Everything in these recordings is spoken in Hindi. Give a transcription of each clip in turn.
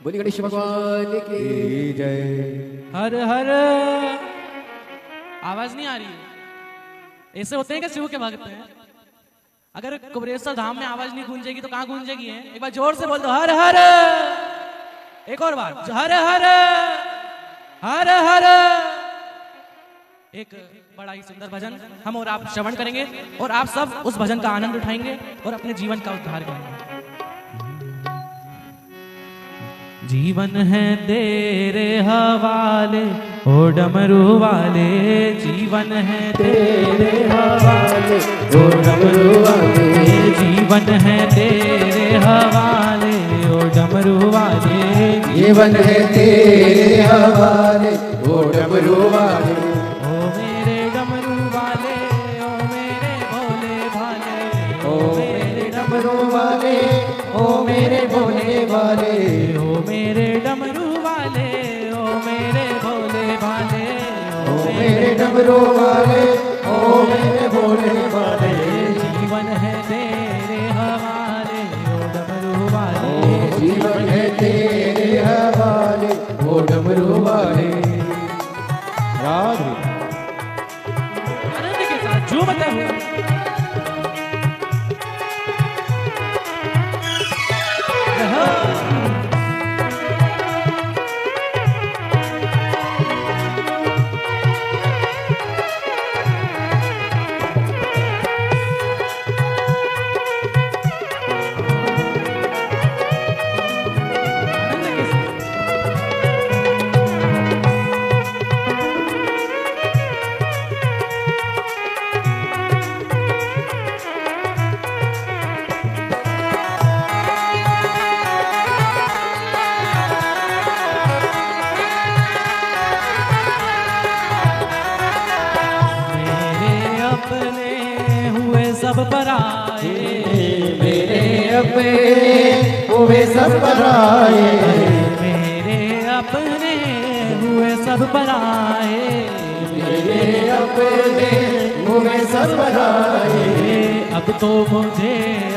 बोली गणेश भगवान की जय। हर हर आवाज नहीं आ रही है। ऐसे होते हैं क्या शिव के भक्त हैं? अगर कुबरेश्वर धाम में आवाज नहीं गूंजेगी तो कहाँ गूंजेगी है? एक बार जोर से बोल दो हर हर। एक और बार हर हर हर हर। एक बड़ा ही सुंदर भजन हम और आप श्रवण करेंगे और आप सब उस भजन का आनंद उठाएंगे और अपने जीवन का उद्धार करेंगे। जीवन है तेरे हवाले ओ डमरू वाले, जीवन है तेरे हवाले ओ डमरू वाले, जीवन है तेरे हवाले ओ डमरू वाले, जीवन है तेरे हवाले ओ डमरू वाले। ओ मेरे डमरू वाले ओ मेरे भोले भाले, ओ मेरे डमरू वाले ओ मेरे भोले वाले, ओ मेरे डमरू वाले ओ मेरे भोले भाले, ओ मेरे डमरू वाले ओ मेरे भोले वाले। जीवन है तेरे हवाले ओ डमरू वाले, जीवन है तेरे हवाले ओ डमरू वाले। राधे आनंद के साथ झूमते हुए सब पराए, मेरे अपने हुए सब पराए, मेरे अपने हुए सब पराए, मेरे अपने हुए सब पराए। अब तो मुझे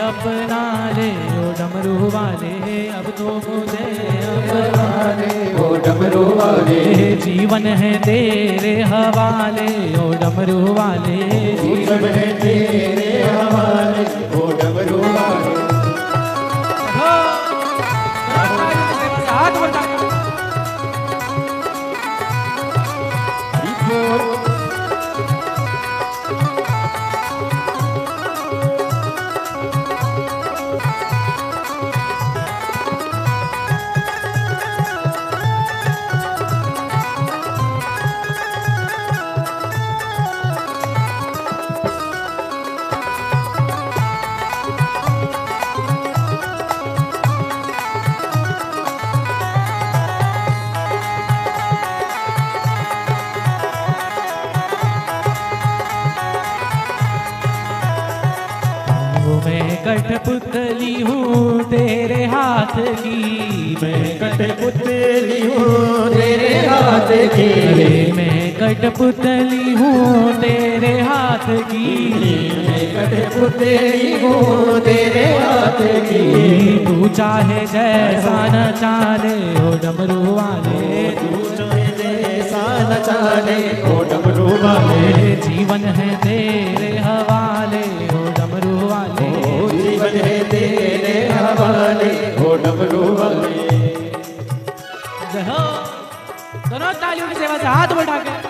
अपना ले ओ डमरू वाले, अब तो मुझे अपना ले ओ डमरू वाले। जीवन है तेरे हवाले ओ डमरू वाले, जीवन है तेरे हवाले ओ डमरू वाले। हाथ बढ़ा कठपुतली हूँ तेरे हाथ की, मैं कठपुतली हूँ तेरे हाथ की, मैं कठपुतली हूँ तेरे हाथ की, मैं कठपुतली हूँ तेरे हाथ की। तू चाहे जैसा नचा ले ओ डमरू वाले, तू चाहे जैसा नचा ले ओ डमरू वाले। जीवन है तेरे हवाले ओ डमरू वाले, जीवन है तेरे हवाले ओ डमरू वाले। दोनों तालियों की सेवा से हाथ बढ़ा के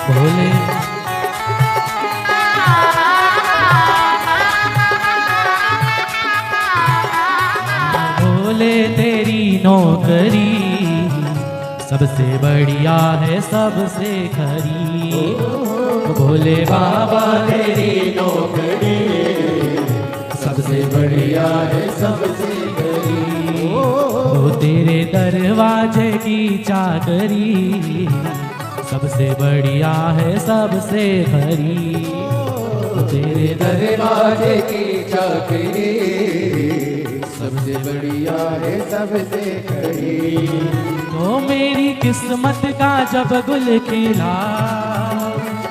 भोले नौकरी सबसे बढ़िया है सबसे खरी। भोले बाबा तेरी नौकरी सबसे बढ़िया है सबसे खरी। वो तेरे दरवाजे की चाकरी सबसे बढ़िया है सबसे खरी। तेरे दरवाजे की चाकरी सबसे बढ़िया है सबसे खरी। ओ मेरी किस्मत का जब गुल खिला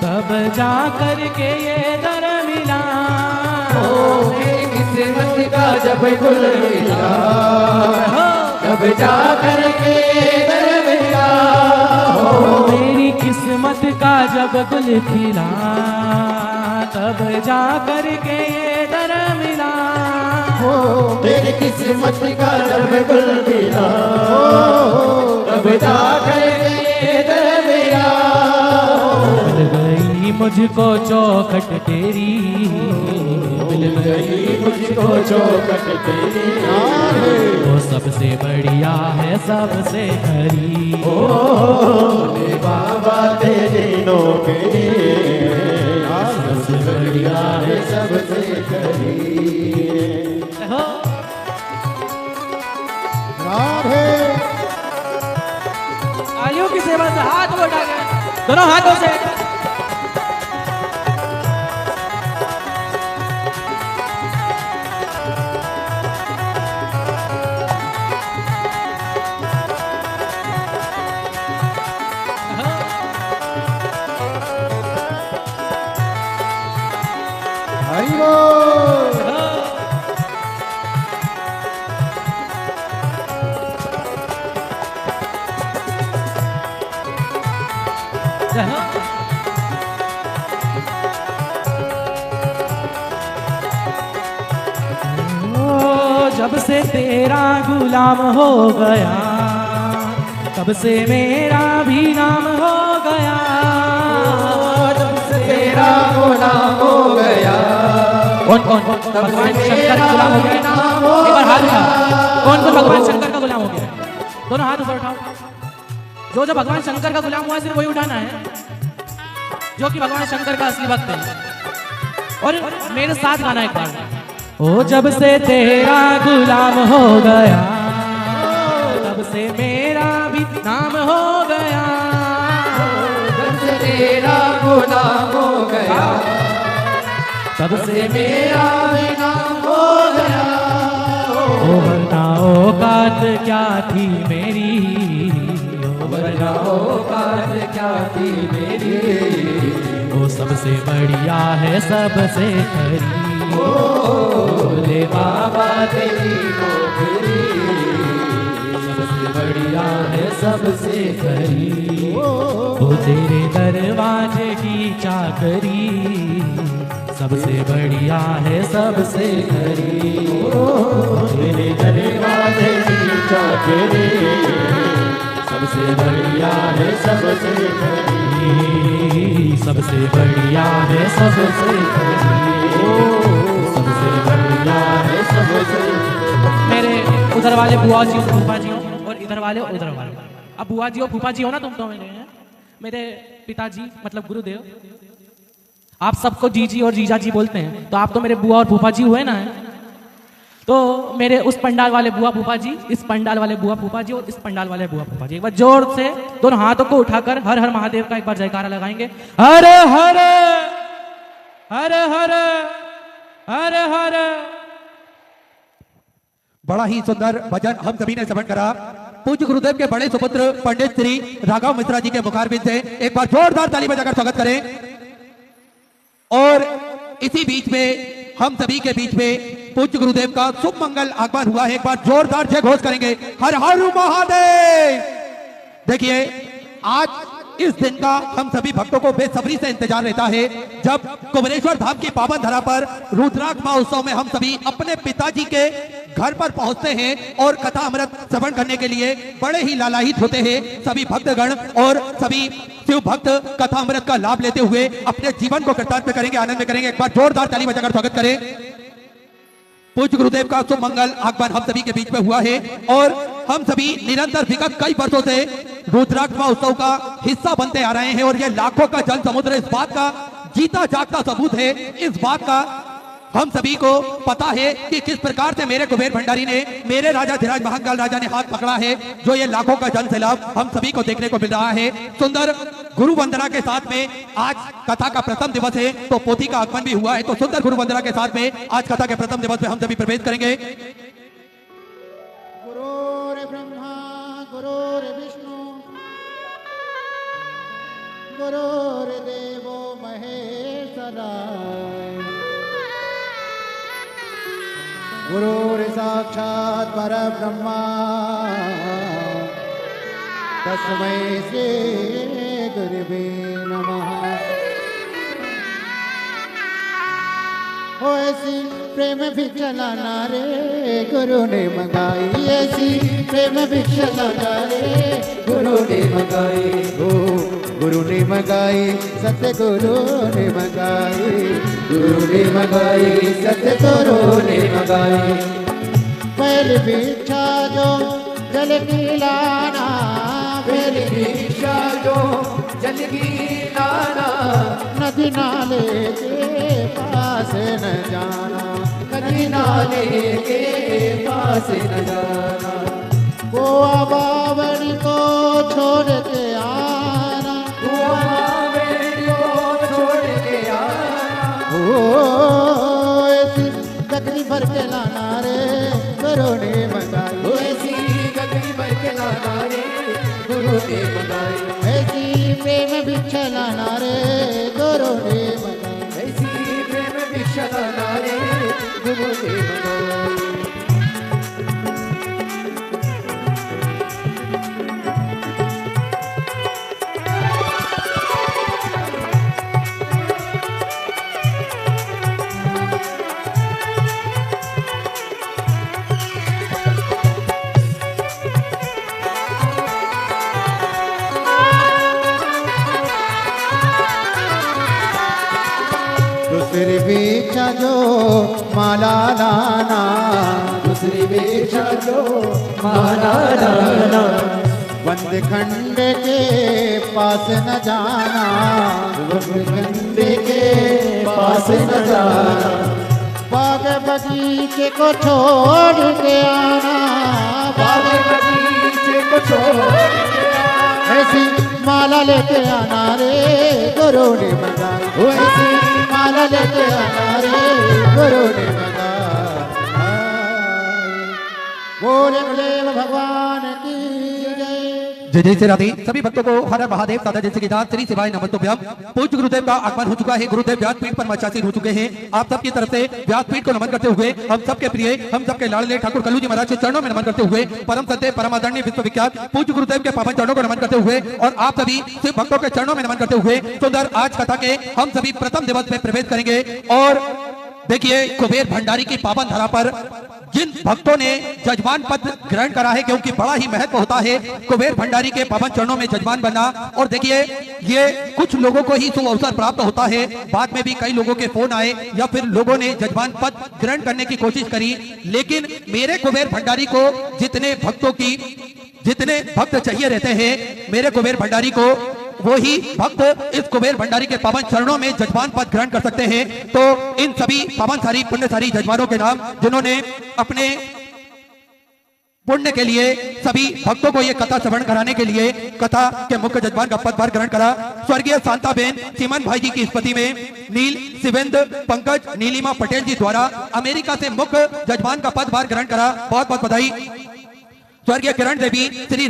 तब जा कर के ये दर मिला। ओ मेरी किस्मत का जब गुल खिला तब जा कर के दर मिला। ओ मेरी किस्मत का जब गुल खिला तब जा कर के ये दर मिला। हो मेरी किस्मत का जब गुल खिला तब जा कर के दर मिला। मिल गई मुझको चौखट तेरी, मिल गई मुझको चौखट तेरी। वो सबसे बढ़िया है सबसे खरी। ओ भोले बाबा तेरी नौकरी सबसे बढ़िया है सबसे खरी। राधे तालियों की सेवा से हाथ उठा के दोनों हाथों से हरि बोल। जब से तेरा गुलाम हो गया तब से मेरा भी नाम हो गया। जब से तेरा गुलाम हो गया कौन कौन भगवान शंकर का गुलाम हो गया? एक बार हाथ उठाओ। कौन कौन भगवान शंकर का गुलाम हो गया? दोनों हाथ ऊपर उठाओ। जो जो भगवान शंकर का गुलाम हुआ सिर्फ वही उठाना है जो कि भगवान शंकर का असली भक्त है। और मेरे साथ गाना एक बार। ओ जब से तेरा गुलाम हो गया तब से मेरा भी नाम हो गया। जब से तेरा गुलाम हो गया तब से मेरा भी नाम हो गया। ओ वरना औकात क्या थी मेरी, ओ वरना औकात क्या थी मेरी। वो सबसे बढ़िया है सबसे खरी। भोले बाबा तेरी नौकरी सबसे बढ़िया है सबसे खरी। वो तेरे दरवाजे की चाकरी सबसे बढ़िया है सबसे खरी। तेरे दरवाजे की चाकरी सबसे बढ़िया है सबसे खरी। सबसे बढ़िया है सबसे खरी। सबसे बढ़िया है सबसे। मेरे उधर वाले बुआ जी फूफा जी हो और इधर वाले उधर वाले। अब बुआ जी और फूफा जी हो ना तुम तो मेरे पिताजी मतलब गुरुदेव। आप सबको जीजी और जीजा जी बोलते हैं तो आप तो मेरे बुआ और फूफा जी हुए ना। तो मेरे उस पंडाल वाले बुआ फूफा जी, इस पंडाल वाले बुआ फूफा जी और इस पंडाल वाले बुआ फूफा जी एक बार जोर से दोनों हाथों को उठाकर हर हर महादेव का एक बार जयकारा लगाएंगे। हर हर हर हर हर हर। बड़ा ही सुंदर भजन हम सभी ने श्रवण करा। पूज्य गुरुदेव के बड़े सुपुत्र पंडित श्री राघव मिश्रा जी के मुखारबिंद से एक बार जोरदार ताली बजाकर स्वागत करें। और इसी बीच में हम सभी के बीच में पूज्य गुरुदेव का शुभ मंगल आगमन हुआ है। एक बार जोरदार जय घोष करेंगे, हर हर महादेव। देखिए आज इस दिन का हम सभी भक्तों को बेसब्री से इंतजार रहता है जब कुबेरेश्वर धाम की पावन धरा पर रुद्राक्ष महोत्सव में हम सभी अपने पिताजी के घर पर पहुंचते हैं और कथा अमृत श्रवण करने के लिए बड़े ही लालायित होते हैं सभी भक्तगण। और सभी शिव भक्त कथा अमृत का लाभ लेते हुए अपने जीवन को कृतार्थ करेंगे, आनंद करेंगे। एक बार जोरदार ताली बजाकर स्वागत करें। पूज्य गुरुदेव का शुभ मंगल आगमन हम सभी के बीच में हुआ है। और हम सभी निरंतर विगत कई वर्षों से रुद्राक्ष महोत्सव का हिस्सा बनते आ रहे हैं और ये लाखों का जल समुद्र इस बात का जीता जागता सबूत है। इस बात का हम सभी को पता है कि किस प्रकार से मेरे कुबेर भंडारी ने, मेरे राजा धीराज महाकाल राजा ने हाथ पकड़ा है, जो ये लाखों का जन सैलाब हम सभी को देखने को मिल रहा है। सुंदर गुरु वंदना के साथ में आज कथा का प्रथम दिवस है, तो पोथी का आगमन भी हुआ है। तो सुंदर गुरु वंदना के साथ में आज कथा के प्रथम दिवस में हम सभी प्रवेश करेंगे। गुरुर् ब्रह्मा गुरुर्विष्णु गुरुर्देवो महेश्वरा गुरुर्साक्षात् परब्रह्मा तस्मै श्री गुरुवे नमः। ऐसी प्रेम भिक्षा लाना रे गुरु ने मंगाई, ऐसी प्रेम भिक्षा लाना रे गुरु ने मंगाई, ओ गुरु ने मंगाई, सत्य गुरु ने मंगाई, गुरु ने मंगाई, सत्य गुरु ने मंगाई। पहली भिक्षा जो जल की लाना, पहली भिक्षा जो जल की लाना, नदी नाले के पास न जाना, नदी नाले के पास न जाना, गोवा बावड़ी को छोड़ के आना, गोवा बावड़ी को छोड़ के आना, ओ ऐसी गगरी भर के लाना रे गुरु ने मंगाई, ऐसी गगरी भर के लाना रे गुरु ने मंगाई, ऐसी प्रेम भिक्षा लाना रे गुरु ने मंगाई, ऐसी प्रेम भिक्षा लाना रे गुरु ने मंगाई। दूसरी भिक्षा जो माला लाना, दूसरी भिक्षा जो माला लाना, बंद खंड के पास न जाना, बंद खंड के पास न जाना, बाग बगीचे को छोड़ के आना, बाग बगीचे को छोड़ के आना, ऐसी माला लेके आना रे गुरु ने मंगाई, ऐसी माला लेके आना रे गुरु ने मंगाई। बोले गुरुदेव भगवान की जय। जय जय श्री राधे। सभी भक्तों को हर हर महादेव सादा जैसे की जात श्री शिवाय नमस्तुभ्यम। पूज्य गुरुदेव का आगमन हो चुका है, गुरुदेव व्यासपीठ पर मचासीन हो चुके हैं। आप सबकी तरफ से व्यासपीठ को नमन करते हुए हम सबके प्रिय, हम सबके लाडले ठाकुर कल्लू जी महाराज के चरणों में नमन करते हुए, परम सत्य परम आदरणीय विश्वविख्यात पूज्य गुरुदेव के पावन चरणों को नमन करते हुए और आप सभी शिव भक्तों के चरणों में नमन करते हुए सुंदर आज कथा के हम सभी प्रथम दिवस में प्रवेश करेंगे। और देखिए कुबेर भंडारी की पावन धरा पर जिन भक्तों ने जजमान पद ग्रहण करा है, क्योंकि बड़ा ही महत्व होता है कुबेर भंडारी के पावन चरणों में जजमान बनना। और देखिए ये कुछ लोगों को ही शुभ अवसर प्राप्त होता है, बाद में भी कई लोगों के फोन आए या फिर लोगों ने जजमान पद ग्रहण करने की कोशिश करी, लेकिन मेरे कुबेर भंडारी को जितने भक्त चाहिए रहते हैं, मेरे कुबेर भंडारी को वो ही भक्त इस कुबेर भंडारी के पावन चरणों में जजमान पद ग्रहण कर सकते हैं। तो इन सभी पावनशाली पुण्यशाली जजमानों के नाम जिन्होंने अपने पुण्य के लिए सभी भक्तों को ये कथा श्रवण कराने के लिए कथा के मुख्य जजमान का पदभार ग्रहण करा। स्वर्गीय शांताबेन चिमन भाई जी की स्मृति में नील शिवेंद्र पंकज नीलिमा पटेल जी द्वारा अमेरिका से मुख्य जजमान का पदभार ग्रहण करा। बहुत बहुत बधाई। स्वर्गीय किरण देवी श्री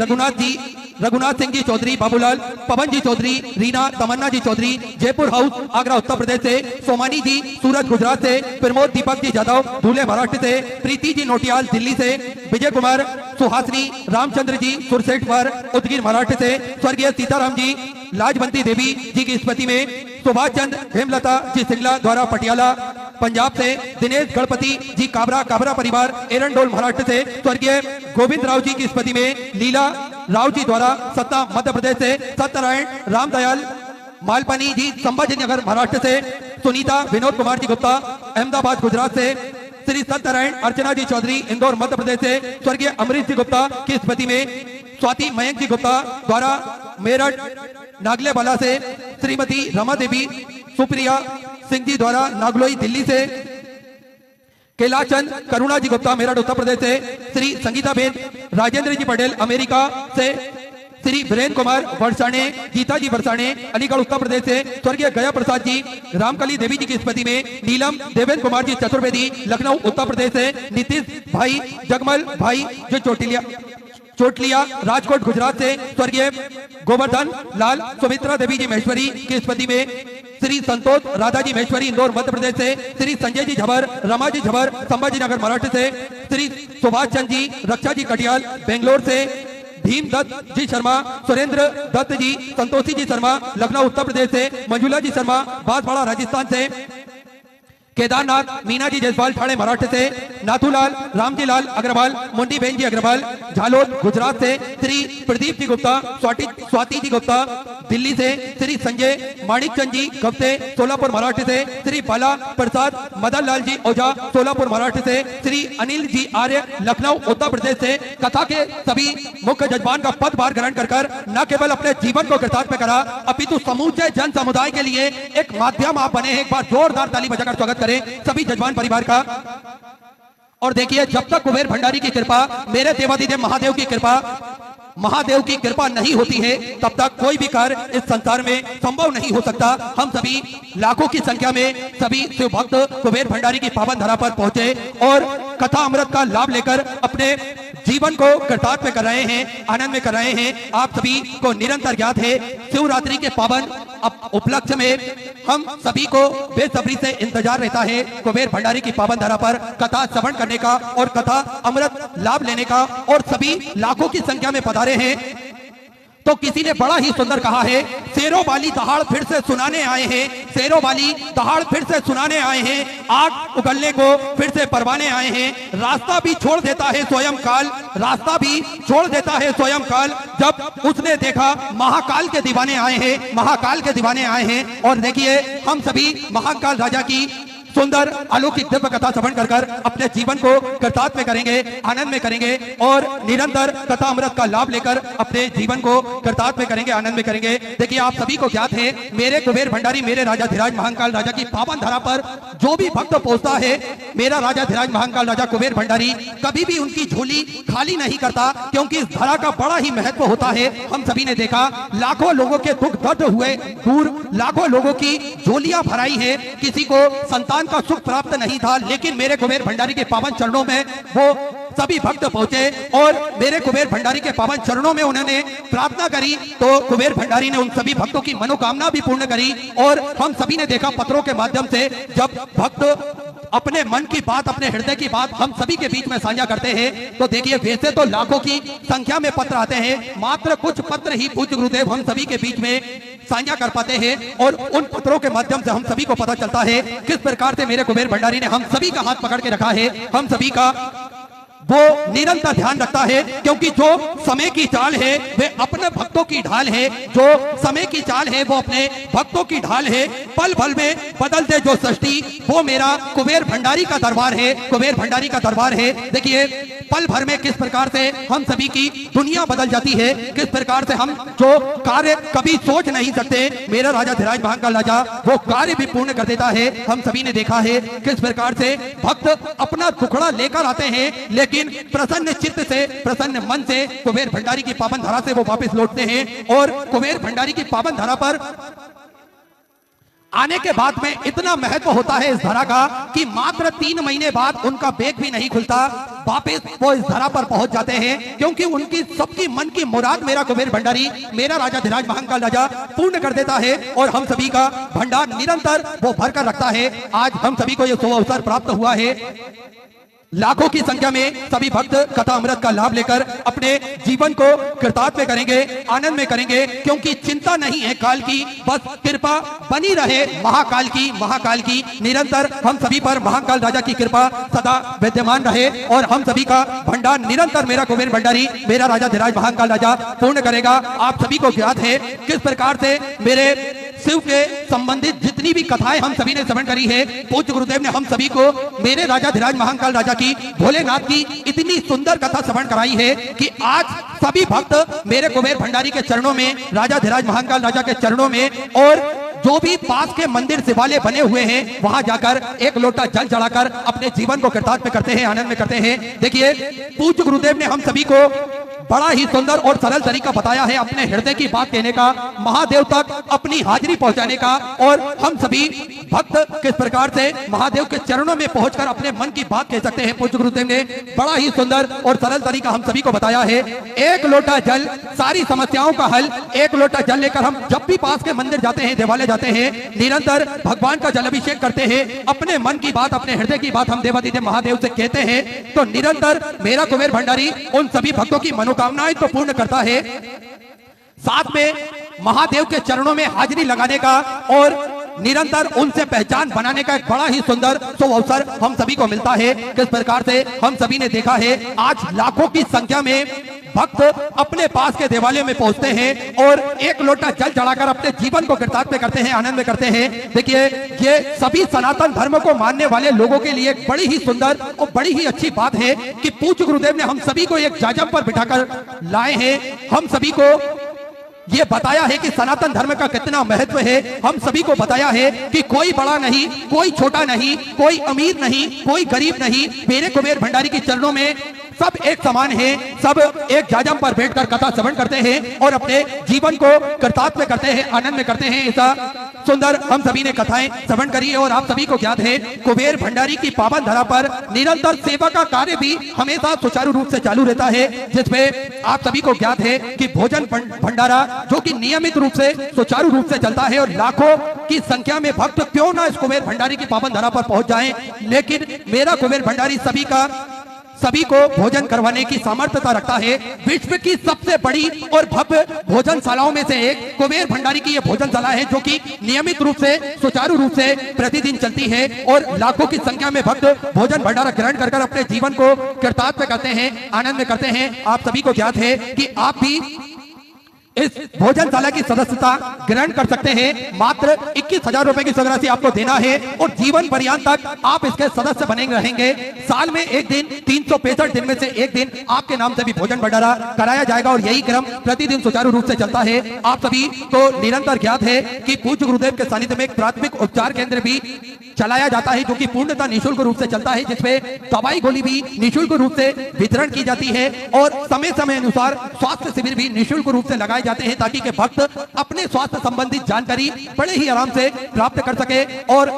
रघुनाथ सिंह जी चौधरी बाबूलाल, पवन जी चौधरी, रीना तमन्ना जी चौधरी जयपुर हाउस आगरा उत्तर प्रदेश से, सोमानी जी सूरत गुजरात से, प्रमोद दीपक जी जादव धूले महाराष्ट्र से, प्रीति जी नोटियाल दिल्ली से, विजय कुमार सुहासनी रामचंद्र जी सुरसेठवर उदगीर महाराष्ट्र से, स्वर्गीय सीताराम जी लाजवंती देवी जी की स्मृति में, सुभाष चंद्र हेमलता जी सिंगला द्वारा पटियाला पंजाब से, दिनेश गणपति जी काबरा परिवार एरंडोल महाराष्ट्र से, स्वर्गीय गोविंद राव जी की स्मृति में लीला राव जी द्वारा सत्ता मध्य प्रदेश से, सत्यनारायण रामदयाल मालपानी जी संभाजी नगर महाराष्ट्र से, सुनीता विनोद कुमार जी गुप्ता अहमदाबाद गुजरात से, श्री सत्यनारायण अर्चना जी चौधरी इंदौर मध्य प्रदेश से स्वर्गीय अमरीश जी गुप्ता की स्मृति में स्वाति मयंक जी गुप्ता द्वारा मेरठ नागलेवाला से श्रीमती रमा देवी सुप्रिया सिंह जी द्वारा नागलोई दिल्ली से कैलाचंद करुणा जी गुप्ता मेरठ उत्तर प्रदेश से श्री संगीता बेन राजेंद्र जी पटेल अमेरिका से श्री वीरेंद्र कुमार वर्षाणे गीता जी वर्षाणे अलीगढ़ उत्तर प्रदेश से स्वर्गीय गया प्रसाद जी रामकली देवी जी की स्मृति में नीलम देवेंद्र कुमार जी चतुर्वेदी लखनऊ उत्तर प्रदेश से नीतीश भाई जगमल भाई जो चोटलिया राजकोट गुजरात से स्वर्गीय गोवर्धन लाल सुमित्रा देवी जी महेश्वरी की स्मृति में श्री संतोष राधा जी महेश्वरी इंदौर मध्य प्रदेश से श्री संजय जी झबर रमा जी झबर संभाजी नगर महाराष्ट्र से श्री सुभाष चंद जी रक्षा जी कटियाल बेंगलोर से भीम दत्त जी शर्मा सुरेंद्र दत्त जी संतोषी जी शर्मा लखनऊ उत्तर प्रदेश से मंजुला जी शर्मा बांसवाड़ा राजस्थान से केदारनाथ मीना जी जयसवाल ठाणे महाराष्ट्र से नाथूलाल रामजी लाल अग्रवाल मुंडी बेन जी अग्रवाल झालोद गुजरात से श्री प्रदीप जी गुप्ता स्वाति जी गुप्ता दिल्ली से श्री संजय माणिक चंद जी गप्ते सोलापुर महाराष्ट्र से श्री बाला प्रसाद मदन लाल जी ओझा सोलापुर महाराष्ट्र से श्री अनिल जी आर्य लखनऊ उत्तर प्रदेश से कथा के सभी मुख्य जजमान का पदभार ग्रहण कर न केवल अपने जीवन को कृतार्थ में करा अपितु समूचे जन समुदाय के लिए एक माध्यम आप बने हैं। एक बार जोरदार ताली बजाकर स्वागत करें सभी जजमान परिवार का। और देखिए जब तक कुबेर भंडारी की कृपा मेरे देवाधिदेव महादेव की कृपा नहीं होती है तब तक कोई भी कार्य इस संसार में संभव नहीं हो सकता। हम सभी लाखों की संख्या में सभी शिव भक्त कुबेर भंडारी की पावन धरा पर पहुंचे और कथा अमृत का लाभ लेकर अपने जीवन को कृतार्थ में कर रहे हैं, आनंद में कर रहे हैं। आप सभी को निरंतर ज्ञात है शिवरात्रि के पावन उपलक्ष्य में हम सभी को बेसब्री से इंतजार रहता है कुबेर भंडारी की पावन धरा पर कथा श्रवण करने का और कथा अमृत लाभ लेने का। और सभी लाखों की संख्या में पधारे हैं तो किसी ने बड़ा ही सुंदर कहा है शेरों वाली दहाड़ फिर से सुनाने आए हैं, शेरों वाली दहाड़ फिर से सुनाने आए हैं, आग उगलने को फिर से परवाने आए हैं। रास्ता भी छोड़ देता है स्वयं काल, रास्ता भी छोड़ देता है स्वयं काल। जब उसने देखा महाकाल के दीवाने आए हैं, महाकाल के दीवाने आए हैं। और देखिए हम सभी महाकाल राजा की सुंदर अलौकिक दिव्य कथा श्रवण कर अपने जीवन को कृतार्थ में करेंगे, आनंद में करेंगे और निरंतर कथा अमृत का लाभ लेकर अपने जीवन को कृतार्थ में करेंगे, आनंद में करेंगे। देखिए आप सभी को ज्ञात है मेरे कुबेर भंडारी मेरे राजा धीराज महाकाल राजा की पावन धरा पर जो भी भक्त पहुंचता है मेरा राजा धीराज महाकाल राजा कुबेर भंडारी कभी भी उनकी झोली खाली नहीं करता, क्योंकि इस धरा का बड़ा ही महत्व होता है। हम सभी ने देखा लाखों लोगों के दुख दर्द हुए दूर, लाखों लोगों की झोलियां भराई है, किसी को संतान का सुख प्राप्त नहीं था, लेकिन मेरे कुबेर भंडारी के पावन चरणों में वो सभी भक्त पहुंचे और मेरे कुबेर भंडारी के पावन चरणों में उन्होंने प्रार्थना करी तो कुबेर भंडारी ने उन सभी भक्तों की मनोकामना भी पूर्ण करी। और हम सभी ने देखा पत्रों के माध्यम से जब भक्त अपने मन की बात, अपने हृदय की बात हम सभी के बीच में साझा करते हैं तो देखिए वैसे तो लाखों की संख्या में पत्र आते हैं, मात्र कुछ पत्र ही पूज्य गुरुदेव हम सभी के बीच में साझा कर पाते हैं और उन पत्रों के माध्यम से हम सभी को पता चलता है किस प्रकार से मेरे कुबेर भंडारी ने हम सभी का हाथ पकड़ के रखा है, हम सभी का वो निरंतर ध्यान रखता है। क्योंकि जो समय की चाल है वे अपने भक्तों की ढाल है, जो समय की चाल है वो अपने भक्तों की ढाल है। पल भर में बदल दे जो सृष्टि वो मेरा कुबेर भंडारी का दरबार है, कुबेर भंडारी का दरबार है। देखिए पल भर में किस प्रकार से हम सभी की दुनिया बदल जाती है, किस प्रकार से हम जो कार्य कभी सोच नहीं सकते मेरा राजा धीराज महाकाल राजा वो कार्य भी पूर्ण कर देता है। हम सभी ने देखा है किस प्रकार से भक्त अपना टुकड़ा लेकर आते हैं, लेकिन प्रसन्न चित्त से, प्रसन्न मन से कुबेर भंडारी की पावन धरा से वो वापस लौटते हैं। और कुबेर भंडारी की पावन धरा पर आने के बाद में इतना महत्व होता है इस धरा का कि मात्र 3 महीने बाद उनका बेग भी नहीं खुलता, वापस वो इस धरा पर पहुंच जाते हैं, क्योंकि उनकी सबकी मन की मुराद मेरा कुबेर भंडारी मेरा राजा धीराज महाकाल राजा पूर्ण कर देता है। और हम सभी का भंडार निरंतर वो भरकर रखता है। आज हम सभी को यह शुभ अवसर प्राप्त हुआ है, लाखों की संख्या में सभी भक्त कथा अमृत का लाभ लेकर अपने जीवन को कृतार्थ में करेंगे, आनंद में करेंगे, क्योंकि चिंता नहीं है काल की, बस कृपा बनी रहे महाकाल की निरंतर हम सभी पर महाकाल राजा की कृपा सदा विद्यमान रहे और हम सभी का भंडार निरंतर मेरा कुबेर भंडारी मेरा राजा धीराज महाकाल राजा पूर्ण करेगा। आप सभी को ज्ञात है किस प्रकार से मेरे शिव के संबंधित जितनी भी कथाएं हम सभी ने श्रवण करी है, पूज्य गुरुदेव ने हम सभी को मेरे राजा धीराज महाकाल राजा की, भोलेनाथ की इतनी सुंदर कथा श्रवण कराई है कि आज सभी भक्त मेरे कुबेर भंडारी के चरणों में, राजा धीराज महाकाल राजा के चरणों में, और जो भी पास के मंदिर शिवालय बने हुए हैं वहां जाकर एक लोटा जल चढ़ाकर अपने जीवन को कृतार्थ करते हैं, आनंद में करते हैं। देखिए, पूज्य गुरुदेव ने हम सभी को बड़ा ही सुंदर और सरल तरीका बताया है अपने हृदय की बात कहने का, महादेव तक अपनी हाजिरी पहुंचाने का, और हम सभी भक्त किस प्रकार से महादेव के चरणों में पहुंचकर अपने मन की बात कह सकते हैं। पूज्य गुरुदेव ने बड़ा ही सुंदर और सरल तरीका हम सभी को बताया है। एक लोटा जल सारी समस्याओं का हल। एक लोटा जल लेकर हम जब भी पास के मंदिर जाते हैं, देवालय जाते हैं, निरंतर भगवान का जल अभिषेक करते हैं, अपने मन की बात, अपने हृदय की बात हम देवादिदेव महादेव से कहते हैं, तो निरंतर मेरा कुबेर भंडारी उन सभी भक्तों की मनोकामनाएं तो पूर्ण करता है, साथ में महादेव के चरणों में हाजिरी लगाने का और निरंतर उनसे पहचान बनाने का एक बड़ा ही सुंदर अवसर हम सभी को मिलता है। किस प्रकार से हम सभी ने देखा है, आज लाखों की संख्या में भक्त अपने पास के देवालय में पहुंचते हैं और एक लोटा जल चढ़ाकर अपने जीवन को कृतार्थ करते हैं, आनंद में करते हैं। देखिए, ये सभी सनातन धर्म को मानने वाले लोगों के लिए एक बड़ी ही सुंदर और बड़ी ही अच्छी बात है कि पूज्य गुरुदेव ने हम सभी को एक जाजम पर बिठाकर लाए हैं। हम सभी को ये बताया है कि सनातन धर्म का कितना महत्व है। हम सभी को बताया है कि कोई बड़ा नहीं, कोई छोटा नहीं, कोई अमीर नहीं, कोई गरीब नहीं, मेरे कुबेर भंडारी के चरणों में सब एक समान है। सब एक जाजम पर बैठकर कथा श्रवण करते हैं और अपने जीवन को कृतार्थ करते हैं, आनंद में करते हैं। ऐसा सुंदर हम सभी ने कथाएं श्रवण करी है और आप सभी को ज्ञात है, कुबेर भंडारी की पावन धरा पर निरंतर सेवा का कार्य भी हमेशा सुचारू रूप से चालू रहता है, जिसमें आप सभी को ज्ञात है कि भोजन भंडारा जो कि नियमित रूप से सुचारू रूप से चलता है और लाखों की संख्या में भक्त क्यों ना इस कुबेर भंडारी की पावन धरा पर पहुंच जाएं, लेकिन मेरा कुबेर भंडारी सभी को भोजन करवाने की सामर्थ्यता रखता है। विश्व की सबसे बड़ी और भव्य भोजनशालाओं में से एक कुबेर भंडारी की यह भोजनशाला है, जो कि नियमित रूप से सुचारू रूप से प्रतिदिन चलती है और लाखों की संख्या में भक्त भोजन भंडारा ग्रहण कर अपने जीवन को कृतार्थ करते हैं, आनंद में करते हैं। आप सभी को ज्ञात है कि आप भी इस भोजनशाला की सदस्यता ग्रहण कर सकते हैं। मात्र 21,000 रुपए की राशि आपको देना है और जीवन पर्यंत तक आप इसके सदस्य बने रहेंगे। साल में एक दिन, 365 दिन में से एक दिन आपके नाम से भी भोजन भंडारा कराया जाएगा और यही क्रम प्रतिदिन सुचारू रूप से चलता है। आप सभी को निरंतर ज्ञात है कि पूज्य गुरुदेव के सानिध्य में एक प्राथमिक उपचार केंद्र भी चलाया जाता है, जो कि पूर्णतः निःशुल्क रूप से चलता है, जिसमें दवाई गोली भी निःशुल्क रूप से वितरण की जाती है और समय समय अनुसार स्वास्थ्य शिविर भी निःशुल्क रूप से लगाए जाते हैं, ताकि के भक्त अपने स्वास्थ्य संबंधित जानकारी बड़े ही आराम से प्राप्त कर सके। और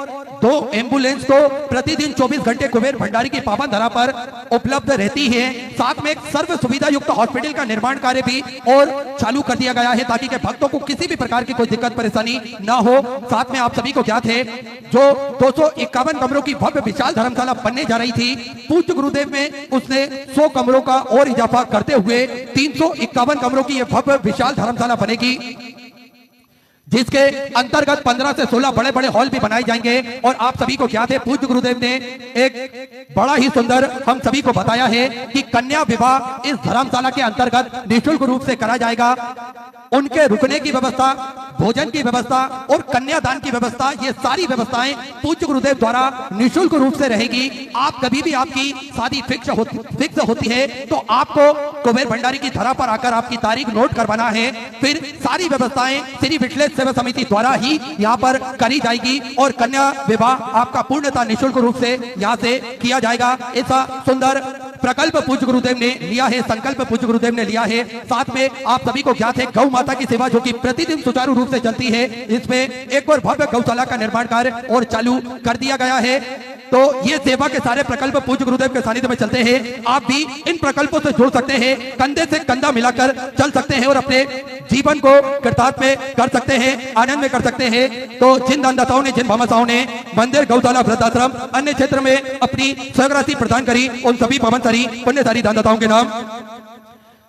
2 एम्बुलेंस तो प्रतिदिन 24 घंटे कुबेर भंडारी की पावन धरा पर उपलब्ध रहती है। साथ में एक सर्व सुविधा युक्त हॉस्पिटल का निर्माण कार्य भी और चालू कर दिया गया है, ताकि के भक्तों को किसी भी प्रकार की कोई दिक्कत परेशानी ना हो। साथ में आप सभी को ज्ञात है, जो 251 कमरों की भव्य विशाल धर्मशाला बनने जा रही थी, पूज्य गुरुदेव में उसने 100 कमरों का और इजाफा करते हुए 351 कमरों की यह भव्य विशाल धर्मशाला बनेगी, जिसके अंतर्गत 15 से 16 बड़े बड़े हॉल भी बनाए जाएंगे। और आप सभी को ज्ञात है, पूज्य गुरुदेव ने एक बड़ा ही सुंदर हम सभी को बताया है कि कन्या विवाह इस धर्मशाला के अंतर्गत निःशुल्क रूप से करा जाएगा। उनके रुकने की व्यवस्था, भोजन की व्यवस्था और कन्यादान की व्यवस्था, ये सारी व्यवस्थाएं पूज्य गुरुदेव द्वारा निःशुल्क रूप से रहेगी। आप कभी भी आपकी शादी फिक्स होती है तो आपको कुबेर भंडारी की धरा पर आकर आपकी तारीख नोट करवाना है। फिर सारी व्यवस्थाएं श्री विठलेश सेवा समिति द्वारा ही यहाँ पर करी जाएगी और कन्या विवाह आपका पूर्णतः निःशुल्क रूप से यहाँ से किया जाएगा। ऐसा सुंदर प्रकल्प पूज्य गुरुदेव ने लिया है, संकल्प पूज्य गुरुदेव ने लिया है। साथ में आप सभी को ज्ञात है, गौ माता की सेवा जो कि प्रतिदिन सुचारू रूप से चलती है, इसमें एक और भव्य गौशाला का निर्माण कार्य और चालू कर दिया गया है। तो ये सेवा के सारे प्रकल्प पूज्य गुरुदेव के सानिध्य में चलते हैं। आप भी इन प्रकल्पों से जुड़ सकते हैं, कंधे से कंधा मिलाकर चल सकते हैं और अपने जीवन को कृतार्थ में कर सकते हैं, आनंद में कर सकते हैं। तो जिन दानदाताओं ने, जिन भामाशाओं ने मंदिर, गौशाला, वृद्धाश्रम, अन्य क्षेत्र में अपनी सहराशि प्रदान करी, उन सभी पवनसारी पुण्यधारी दानदाताओं के नाम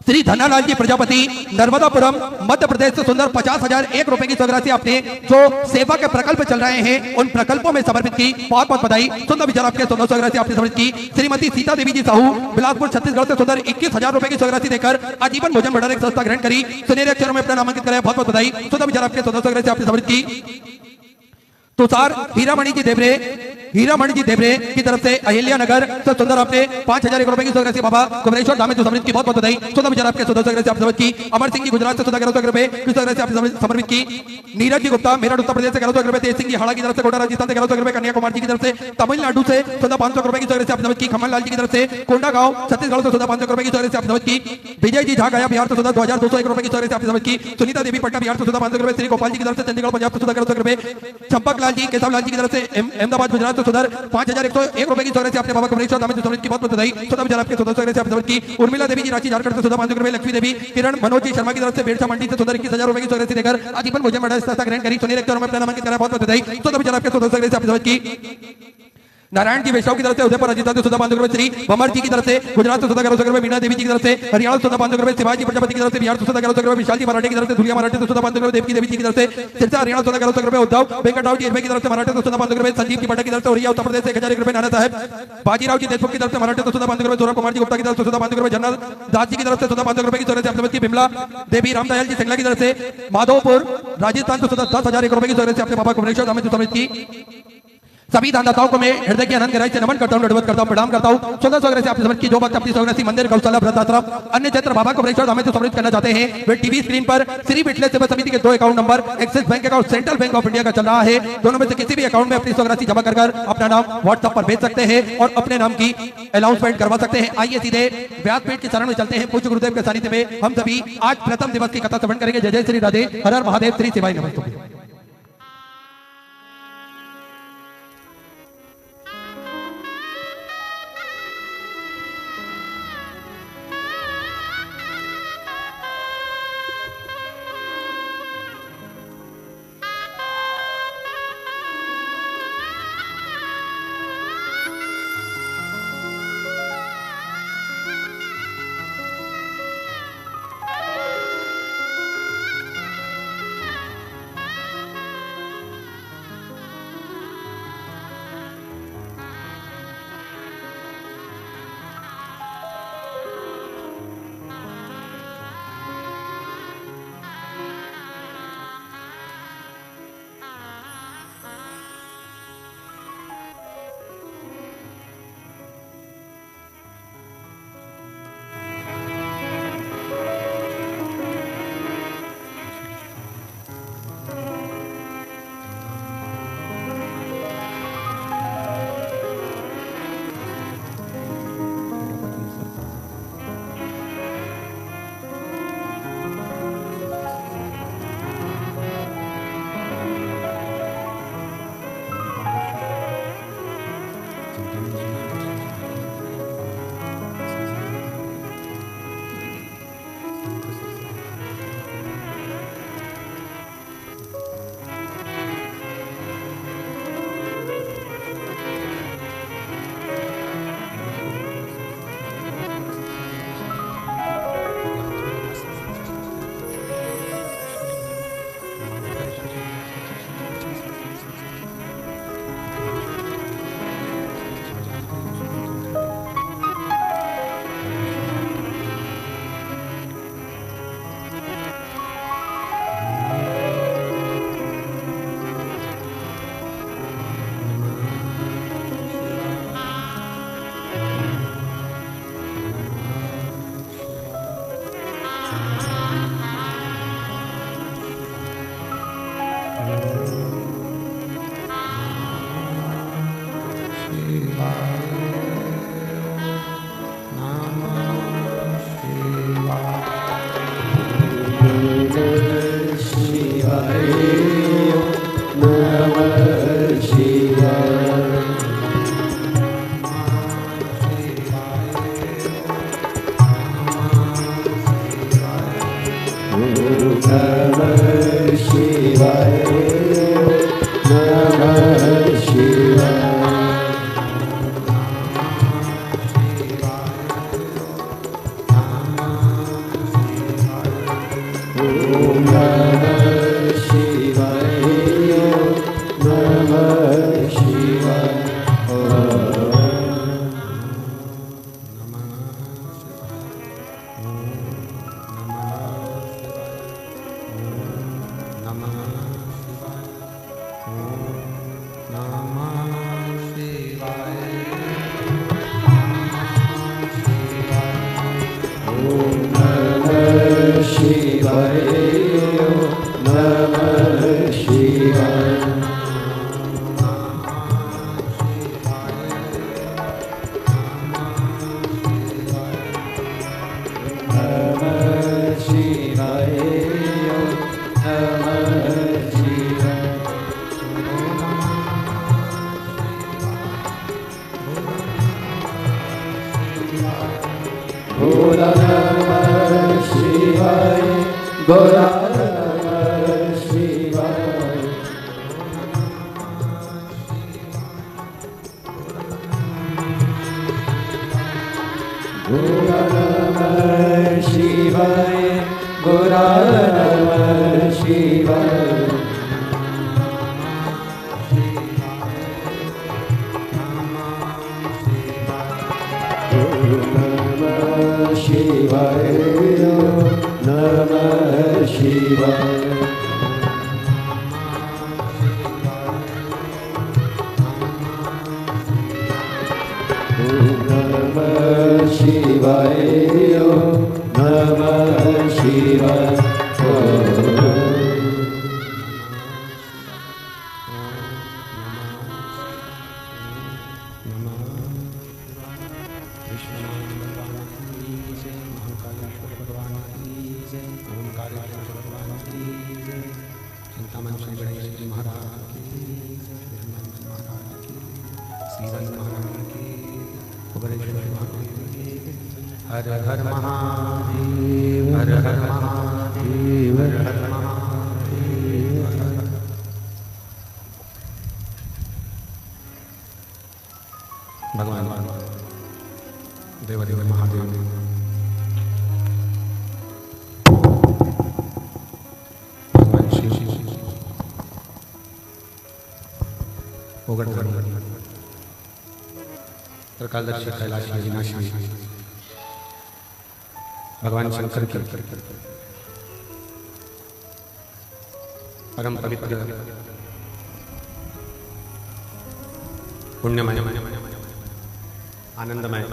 श्री धनालाल जी प्रजापति नर्मदापुरम मध्य प्रदेश से सुंदर 50,001 रुपए की राशि आपने जो सेवा के प्रकल्प चल रहे हैं उन प्रकल्पों में समर्पित की। बहुत बहुत बधाई। सुंदर विचार आपके 1400 राशि आपने समर्पित की। श्रीमती सीता देवी जी साहू बिलासपुर छत्तीसगढ़ से सुंदर 21,000 रुपए की राशि देकर आजीवन भोजन भंडार एक संस्था ग्रहण करी। सुनहरे अक्षरों में अपना नामांकित कराया। बहुत बहुत बधाई। सुंदर विचार आपके 1400 राशि आपने समर्पित की। तुषार हीरामणि जी देवरे की तरफ से अहिल्या नगर से सुंदर आपने 5,001 रुपए की राशि बाबा कुमरेश्वर धाम में समर्पित की। बहुत बहुत बधाई। सुंदर विचार आपके 1400 राशि आपने समर्पित की। अमर सिंह जी गुजरात से 1100 रुपए की राशि आपने समर्पित की। नीरज जी गुप्ता मेरठ उत्तर प्रदेश से 1100 रुपए। तेज सिंह जी हाड़ा की तरफ से कोटा राजस्थान से 1100 रुपए। कन्याकुमारी जी की तरफ से तमिलनाडु से 500 रुपए की राशि आपने समर्पित की। खमन लाल जी की तरफ से कोंडा गांव छत्तीसगढ़ से 500 रुपए की राशि आपने समर्पित की। विजय जी झा गया बिहार से 2,201 रुपए की राशि आपने समर्पित की। सुनीता देवी पटना बिहार से 500 रुपए। श्री गोपाल जी की तरफ से चंडीगढ़ पंजाब से 1100 रुपए। चंपक लाल जी केशव लाल जी की तरफ से अहमदाबाद गुजरात से सुंदर 5,101 रुपए की राशि आपने बाबा कुमरेश्वर धाम में समर्पित की। बहुत बधाई। सुंदर विचार आपके 1400 राशि आपने समर्पित की। उर्मिला देवी जी रांची झारखंड से 500 रुपए। लक्ष्मी देवी किरण मनोज जी शर्मा की तरफ से बेड़सा मंडी से सुंदर 21,000 रुपए की राशि देकर आजीवन भोजन भंडार संस्था ग्रहण करी। सुनहरे अक्षरों में अपना नामांकित करा। बहुत बधाई। सुंदर विचार आपके 1400 राशि आपने समर्पित की। नारायण जी वैष्णव की तरफ से उदयपुर राजस्थान से 500 रुपए। श्री भमर जी की तरफ से गुजरात से 1100 रुपए। मीना देवी जी की तरफ से हरियाणा से 500 रुपए। शिवाजी प्रजापति की तरफ से बिहार से 1100 रुपए। विशाल जी मराठी की तरफ से धुलिया मराठी से 500 रुपए। देवकी देवी जी की तरफ से सिरसा हरियाणा से 1100 रुपए। उद्धव वेंकटराव जी की तरफ से मराठी से 500 रुपए। संजीव जी पटा की तरफ से उड़िया उत्तर प्रदेश से 1001 रुपए। नाना साहब बाजीराव जी देशमुख की तरफ से मराठी से 500 रुपए। सौरभ कुमार जी गुप्ता की तरफ से 500 रुपए। जनरल दास जी की तरफ से 500 रुपए की राशि आपने बिमला देवी रामदयाल जी सिंगला की तरफ से माधोपुर राजस्थान से 10,001 रुपए की राशि आपने बाबा कुमरेश्वर धाम में समर्पित की। सभी दानदाताओं को मैं हृदय की अनंत गहराई से नमन करता हूं, दंडवत करता हूं, प्रणाम करता हूं। 1400 से आपने समर्पित की। जो भक्त अपनी सौरासी मंदिर गौशाला वृद्धाश्रम अन्य क्षेत्र बाबा कुमरेश्वर धाम में समर्पित करना चाहते हैं वे टीवी स्क्रीन पर श्री विठले सेवा समिति के 2 account number axis bank account central bank of India का चल रहा है। दोनों में से किसी भी अकाउंट में अपनी सौरासी जमा कर अपना नाम व्हाट्सएप पर भेज सकते हैं और अपने नाम की अनाउंसमेंट करवा सकते हैं। आइए सीधे व्यासपीठ के चरण में चलते हैं। पूज्य गुरुदेव के सानिध्य में हम सभी आज प्रथम दिवस की कथा श्रवण करेंगे। जय जय श्री राधे। हर हर महादेव। श्री शिवाय नमस्तुभ्यं। नमः शिवाय गोरा नमः शिवाय नमः शिवाय नमः शिवाय नमः शिवाय नमः शिवाय हर हर महादेव हर हर महादेव हर हर महादेव भगवान देवदेव महादेव भगवान शिव ओगड़ प्रकालदर्शी कैलाशी अविनाशी भगवान शंकर की परम पवित्र पुण्यमय आनंदमय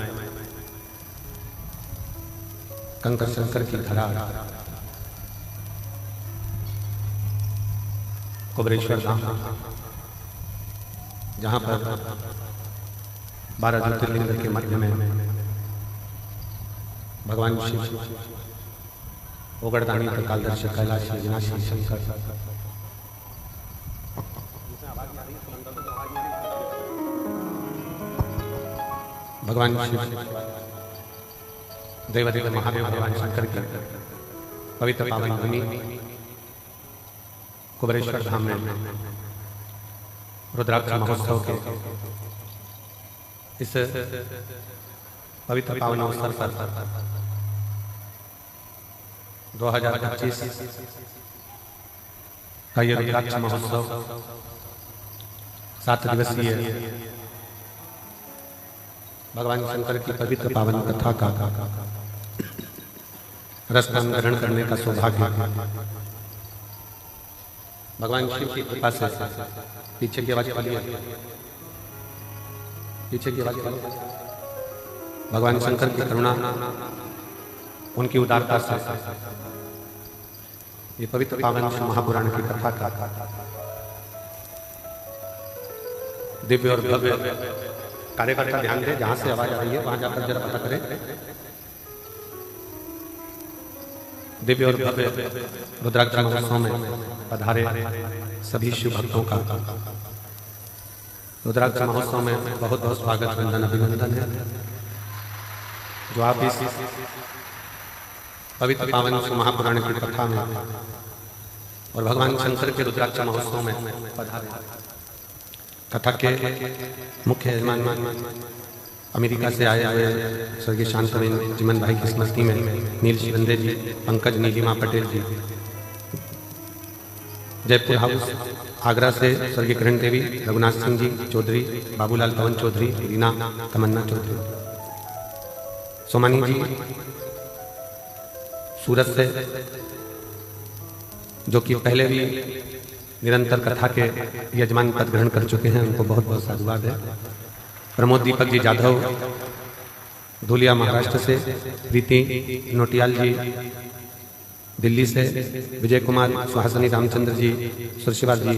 कंकर शंकर की धरा कुबरेश्वर धाम, जहाँ पर 12 ज्योतिर्लिंग के मध्य में भगवान शिव ओगड़दानी प्रकालदर्शी कैलाशी अविनाशी शंकर भगवान शिव देवदेव महादेव भगवान शंकर की पवित्र पावन भूमि कुबरेश्वर धाम में रुद्राक्ष महोत्सव के इस पवित्र पावन अवसर पर 2025 का ये रुद्राक्ष महोत्सव 7 दिवसीय भगवान शंकर की पवित्र पावन कथा का रसदान ग्रहण करने का सौभाग्य भगवान शिव की कृपा से पीछे की आवाज वाली पीछे की आवाज वाली भगवान शंकर की करुणा उनकी उदारता से ये पवित्र पावन महापुराण की कथा का दिव्य और भव्य कार्यकर्ता ध्यान दे, जहां से आवाज आ रही है वहां जाकर जरा पता करें। दिव्य और भव्य रुद्राक्ष महोत्सव में पधारे सभी शिव भक्तों का रुद्राक्ष महोत्सव में बहुत बहुत स्वागत वंदन अभिनंदन है। जो आप इस पवित्र पावन महापुराण की कथा में और भगवान शंकर के रुद्राक्ष महोत्सव में पधारे। कथा के मुख्य यजमान अमेरिका से आए हुए स्वर्गीय शांतवेन चिमन भाई की स्मृति में नील शिवंदे जी, पंकज नीलिमा पटेल जी, जयपुर हाउस आगरा से स्वर्गीय किरण देवी, रघुनाथ सिंह जी चौधरी, बाबूलाल पवन चौधरी, रीना तमन्ना चौधरी, सोमानी जी सूरत से, जो कि पहले भी निरंतर कथा के यजमान पद ग्रहण कर चुके हैं, उनको बहुत बहुत साधुवाद है। प्रमोद दीपक जी जाधव धुलिया महाराष्ट्र से, प्रीति नोटियाल जी दिल्ली से, विजय कुमार सुहासनी रामचंद्र जी सुरशिवाल जी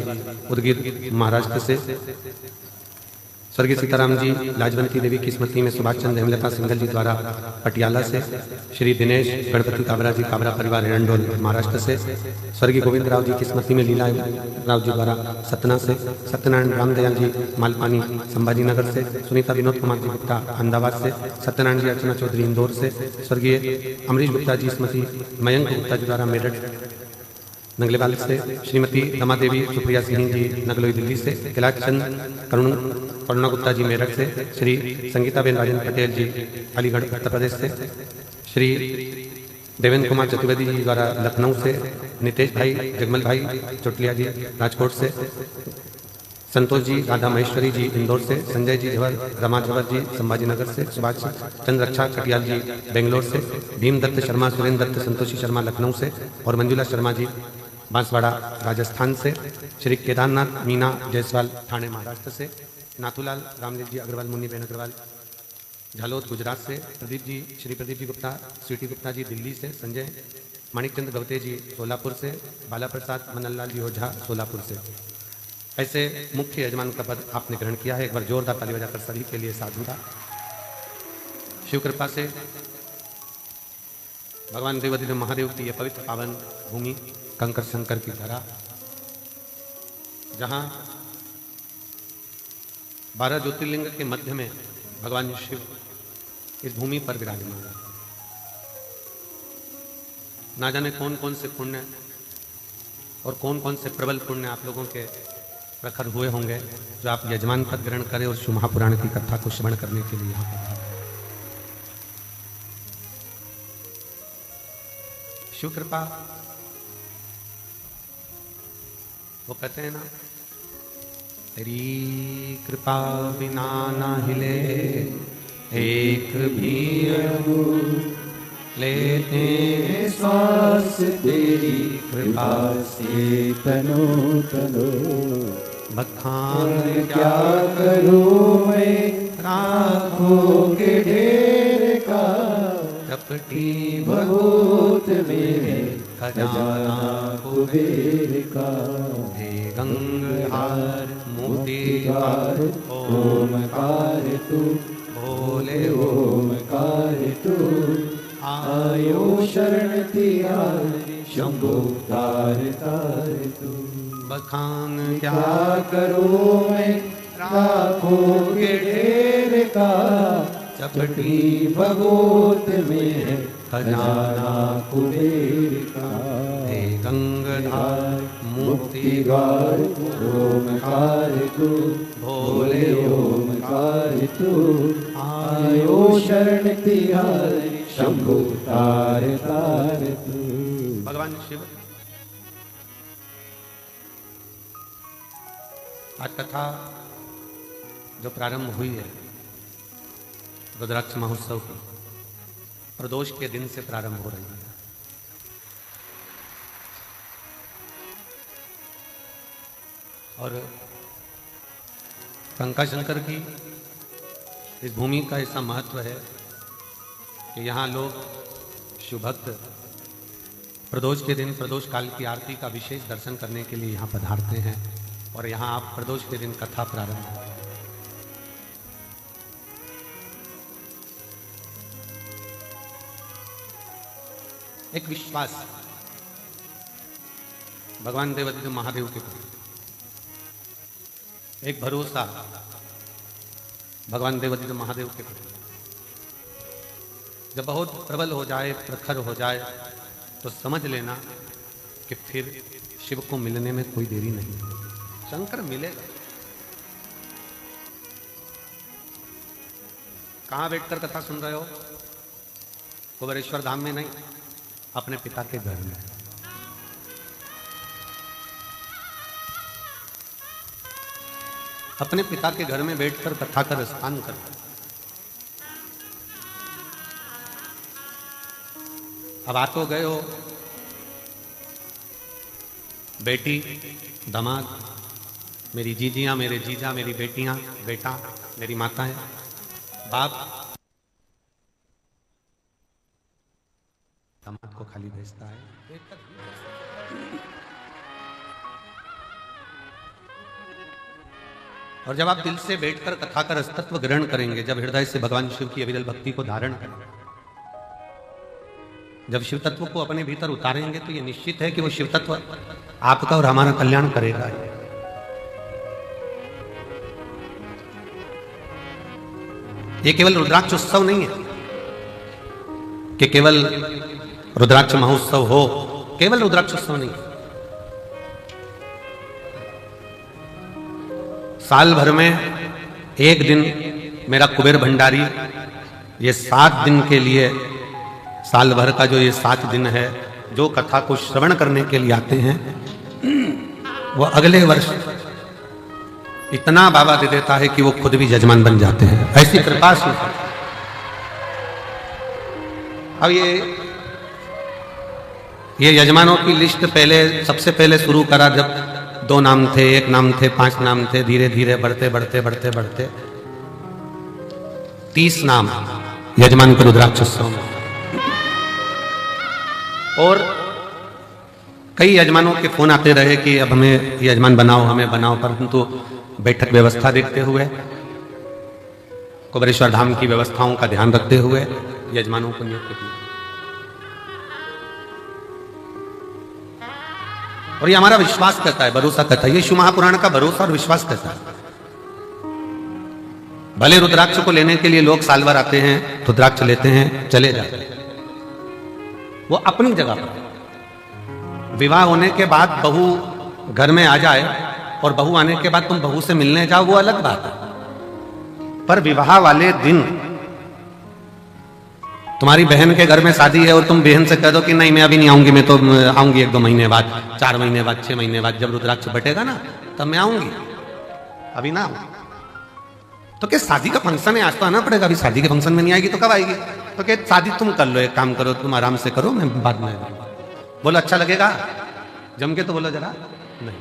उदगीर महाराष्ट्र से, स्वर्गीय सीताराम जी लाजवंती देवी की स्मृति में सुभाष चंद्र हेमलता सिंघल जी द्वारा पटियाला से, श्री दिनेश गणपति काबरा जी काबरा परिवार एरंडोल महाराष्ट्र से, स्वर्गीय गोविंद राव जी की स्मृति में लीला राव जी द्वारा सतना से, सत्यनारायण रामदयाल जी मालपानी संभाजी नगर से, सुनीता विनोद कुमार जी गुप्ता अहमदाबाद से, सत्यनारायण जी अर्चना चौधरी इंदौर से, स्वर्गीय अमरीश गुप्ता जी स्मृति मयंक गुप्ता जी द्वारा मेरठ नगलेवाल से श्रीमती रमा देवी सुप्रिया सिंह जी नगलोई दिल्ली से, कैलाश चंद करुणा गुप्ता जी मेरठ से, श्री संगीताबेन राजेंद्र पटेल जी अलीगढ़ उत्तर प्रदेश से, श्री देवेंद्र कुमार चतुर्वेदी जी द्वारा लखनऊ से, नितेश भाई जगमल भाई चोटलिया जी राजकोट से, संतोष जी राधा महेश्वरी जी इंदौर से, संजय जी झवर रमा झवर जी संभाजीनगर से, सुभाष चंद्र रक्षा कटियाल जी बेंगलोर से, भीमदत्त शर्मा सुरेंद्र दत्त संतोषी शर्मा लखनऊ से और मंजुला शर्मा जी बांसवाड़ा राजस्थान से, श्री केदारनाथ मीना जायसवाल ठाणे महाराष्ट्र से, नाथूलाल रामदेव जी अग्रवाल मुन्नीबेन अग्रवाल झालोद गुजरात से, प्रदीप जी श्री प्रदीप जी गुप्ता स्वीटी गुप्ता जी दिल्ली से, संजय माणिकचंद गवते जी सोलापुर से, बाला प्रसाद मननलाल जी ओझा सोलापुर से। ऐसे मुख्य यजमान का पद आपने ग्रहण किया है। एक बार जोरदार ताली बजाकर सभी के लिए साधुता। शिव कृपा से भगवान देवाधिदेव महादेव की यह पवित्र पावन भूमि कंकर शंकर की धरा, जहां 12 ज्योतिर्लिंग के मध्य में भगवान शिव इस भूमि पर विराजमान है। ना जाने कौन कौन से पुण्य और कौन कौन से प्रबल पुण्य आप लोगों के प्रखर हुए होंगे जो आप यजमान पद ग्रहण करें और शिव महापुराण की कथा को श्रवण करने के लिए यहाँ पर। शिव कृपा, वो कहते हैं ना, तेरी कृपा बिना ना हिले एक भी लेते श्वास तेरी कृपा से तनो तनो, बखान क्या करूं मैं राखों के ढेर का, कपटी भगवत मेरे खजाना कुबेर का, हे गंगाधार मोतीहार ओमकार तू बोले ओमकार तू, आयो शरण तिहारी शंभो तार तार तू। बखान क्या करूं मैं राखों के ढेर का, चपटी भगोत में खजाना कुबेर का, हे गंगाधार मुक्तिगार ओमकार तू भोले ओमकार तू, आयो शरण तिहारी शंभु तार तार तू। भगवान शिव आज कथा जो प्रारंभ हुई है रुद्राक्ष महोत्सव की, प्रदोष के दिन से प्रारंभ हो रही है। और कंकाशंकर की इस भूमि का ऐसा महत्व है कि यहाँ लोग शिव भक्त प्रदोष के दिन प्रदोष काल की आरती का विशेष दर्शन करने के लिए यहाँ पधारते हैं और यहाँ आप प्रदोष के दिन कथा प्रारंभ है। एक विश्वास भगवान देवाधिदेव महादेव के प्रति, एक भरोसा भगवान देवाधिदेव महादेव के प्रति जब बहुत प्रबल हो जाए, प्रखर हो जाए, तो समझ लेना कि फिर शिव को मिलने में कोई देरी नहीं। शंकर मिलेगा। कहां बैठकर कथा सुन रहे हो? कुबेरेश्वर धाम में नहीं, अपने पिता के घर में। अपने पिता के घर में बैठकर कथा का रसपान कर। अब आ तो गए हो, बेटी, दामाद, मेरी जीजियां, मेरे जीजा, मेरी बेटियां, बेटा, मेरी माताएं, बाप दामाद को खाली भेजता है। और जब आप दिल से बैठकर कथा का रसतत्व ग्रहण करेंगे, जब हृदय से भगवान शिव की अविरल भक्ति को धारण करेंगे, जब शिव तत्व को अपने भीतर उतारेंगे, तो ये निश्चित है कि वो शिव तत्व आपका और हमारा कल्याण करेगा। ये केवल रुद्राक्ष उत्सव नहीं है कि केवल रुद्राक्ष महोत्सव हो, केवल रुद्राक्ष उत्सव नहीं, साल भर में एक दिन मेरा कुबेर भंडारी ये 7 दिन के लिए, साल भर का जो ये 7 दिन है, जो कथा को श्रवण करने के लिए आते हैं, वो अगले वर्ष इतना बाबा दे देता है कि वो खुद भी यजमान बन जाते हैं। ऐसी कृपा से अब ये यजमानों की लिस्ट पहले, सबसे पहले शुरू करा जब 2 नाम थे, 1 नाम थे, 5 नाम थे, धीरे धीरे बढ़ते बढ़ते बढ़ते बढ़ते 30 नाम यजमान के रुद्राक्षोत्सव में। और कई यजमानों के फोन आते रहे कि अब हमें यजमान बनाओ, हमें बनाओ, परंतु बैठक व्यवस्था देखते हुए, कुबेरेश्वर धाम की व्यवस्थाओं का ध्यान रखते हुए यजमानों को नियुक्त किया। और ये हमारा विश्वास करता है, भरोसा करता है, ये शिव महापुराण का भरोसा और विश्वास करता है। भले रुद्राक्ष को लेने के लिए लोग साल भर आते हैं, रुद्राक्ष लेते हैं, चले जाते हैं, वो अपनी जगह पर। विवाह होने के बाद बहू घर में आ जाए और बहू आने के बाद तुम बहू से मिलने जाओ, वो अलग बात है। पर विवाह वाले दिन तुम्हारी बहन के घर में शादी है और तुम बहन से कह दो कि नहीं मैं अभी नहीं आऊंगी, मैं तो आऊंगी 1-2 महीने बाद, 4 महीने बाद, 6 महीने बाद, जब रुद्राक्ष बटेगा ना तब मैं आऊंगी, अभी ना आऊंगी। तो क्या शादी का फंक्शन है, आज तो आना पड़ेगा, अभी शादी के फंक्शन में नहीं आएगी तो कब आएगी? तो क्या शादी तुम कर लो, एक काम करो, तुम आराम से करो, मैं बाद में बोलो अच्छा लगेगा जम के, तो बोलो जरा नहीं।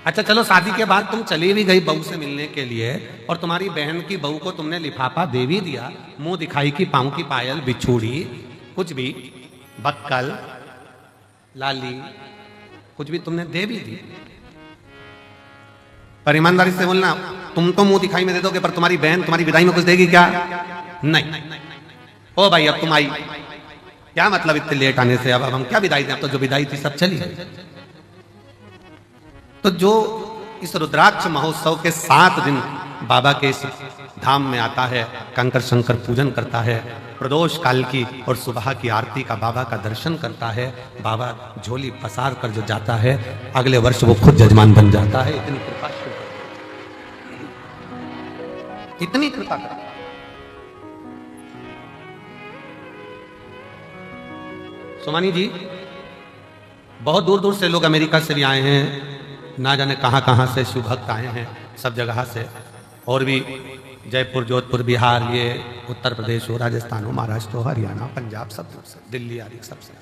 अच्छा चलो, शादी के बाद तुम चली भी गई बहू से मिलने के लिए और तुम्हारी बहन की बहू को तुमने लिफाफा दे भी दिया, मुंह दिखाई की, पांव की पायल, बिछूड़ी, कुछ भी, बक्कल, लाली, कुछ भी तुमने दे भी दी। पर ईमानदारी से बोलना, तुम तो मुंह दिखाई में दे दोगे, पर तुम्हारी बहन तुम्हारी विदाई में कुछ देगी क्या? नहीं। ओ भाई अब तुम आई, क्या मतलब इतने लेट आने से, अब हम क्या विदाई दें, अब तो जो विदाई थी सब चली गई। तो जो इस रुद्राक्ष महोत्सव के 7 दिन बाबा के इस धाम में आता है, कंकर शंकर पूजन करता है, प्रदोष काल की और सुबह की आरती का बाबा का दर्शन करता है, बाबा झोली पसार कर जो जाता है, अगले वर्ष वो खुद यजमान बन जाता है। इतनी कृपा, इतनी कृपा कर। सोमानी जी, बहुत दूर दूर से लोग अमेरिका से भी आए हैं, ना जाने कहां कहां से शिव भक्त आए हैं, सब जगह से, और भी जयपुर, जोधपुर, बिहार, ये उत्तर प्रदेश हो, राजस्थान हो, महाराष्ट्र हो, हरियाणा, पंजाब, सब से, दिल्ली आदि सबसे,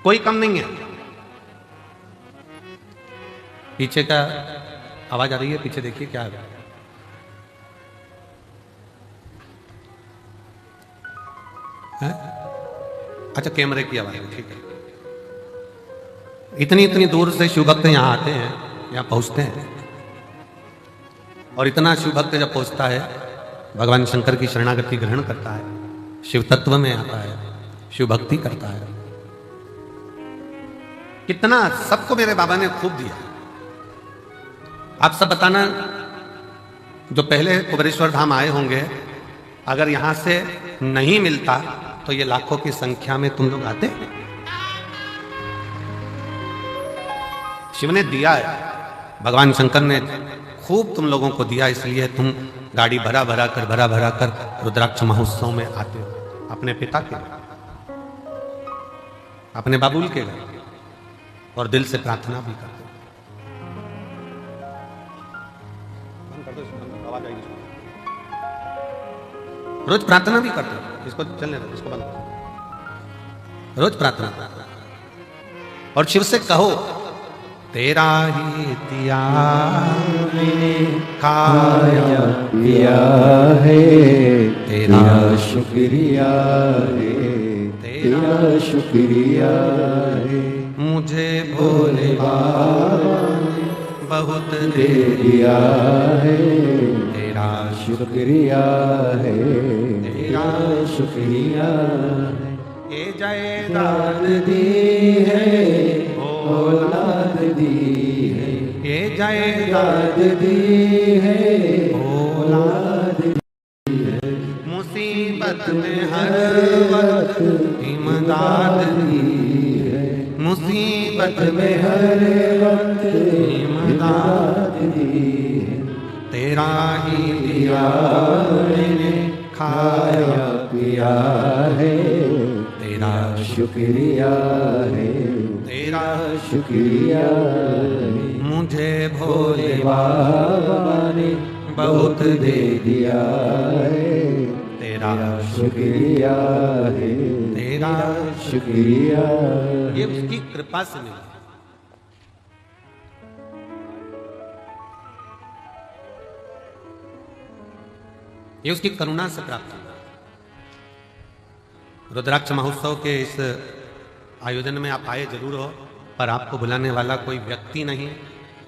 कोई कम नहीं है। पीछे का आवाज आ रही है, पीछे देखिए क्या है। अच्छा कैमरे की आवाज है, ठीक है। इतनी इतनी दूर से शिव भक्त यहाँ आते हैं, यहाँ पहुँचते हैं, और इतना शिव भक्त जब पहुँचता है, भगवान शंकर की शरणागति ग्रहण करता है, शिव तत्व में आता है, शिव भक्ति करता है, कितना सबको मेरे बाबा ने खूब दिया। आप सब बताना, जो पहले कुबेरेश्वर धाम आए होंगे, अगर यहां से नहीं मिलता तो ये लाखों की संख्या में तुम लोग आते। शिव ने दिया है, भगवान शंकर ने खूब तुम लोगों को दिया, इसलिए तुम गाड़ी भरा भरा कर रुद्राक्ष महोत्सव में आते हो, अपने पिता के घर, अपने बाबुल के घर, और दिल से प्रार्थना भी करते हो। रोज प्रार्थना भी करते हो, इसको चलने दो, इसको बंद करो, रोज प्रार्थना। और शिव से कहो, तेरा ही दिया खाया पिया है, तेरा शुक्रिया है, तेरा शुक्रिया है, मुझे भोले बाबा बहुत दे दिया है, तेरा शुक्रिया है, तेरा शुक्रिया है। ये जय दाद दी है, औलाद दी है, ये जय दाद दी है, औलाद दी है, मुसीबत में हर वक्त इमदाद दी है, मुसीबत में में हर वक्त दाद दी तेरा ही दिया मैंने खाया पिया है तेरा शुक्रिया है तेरा शुक्रिया मुझे भोले बाबा ने बहुत दे दिया है तेरा शुक्रिया है तेरा शुक्रिया ये उसकी कृपा से मिला। ये उसकी करुणा से प्राप्त हुआ। रुद्राक्ष महोत्सव के इस आयोजन में आप आए जरूर हो, पर आपको बुलाने वाला कोई व्यक्ति नहीं,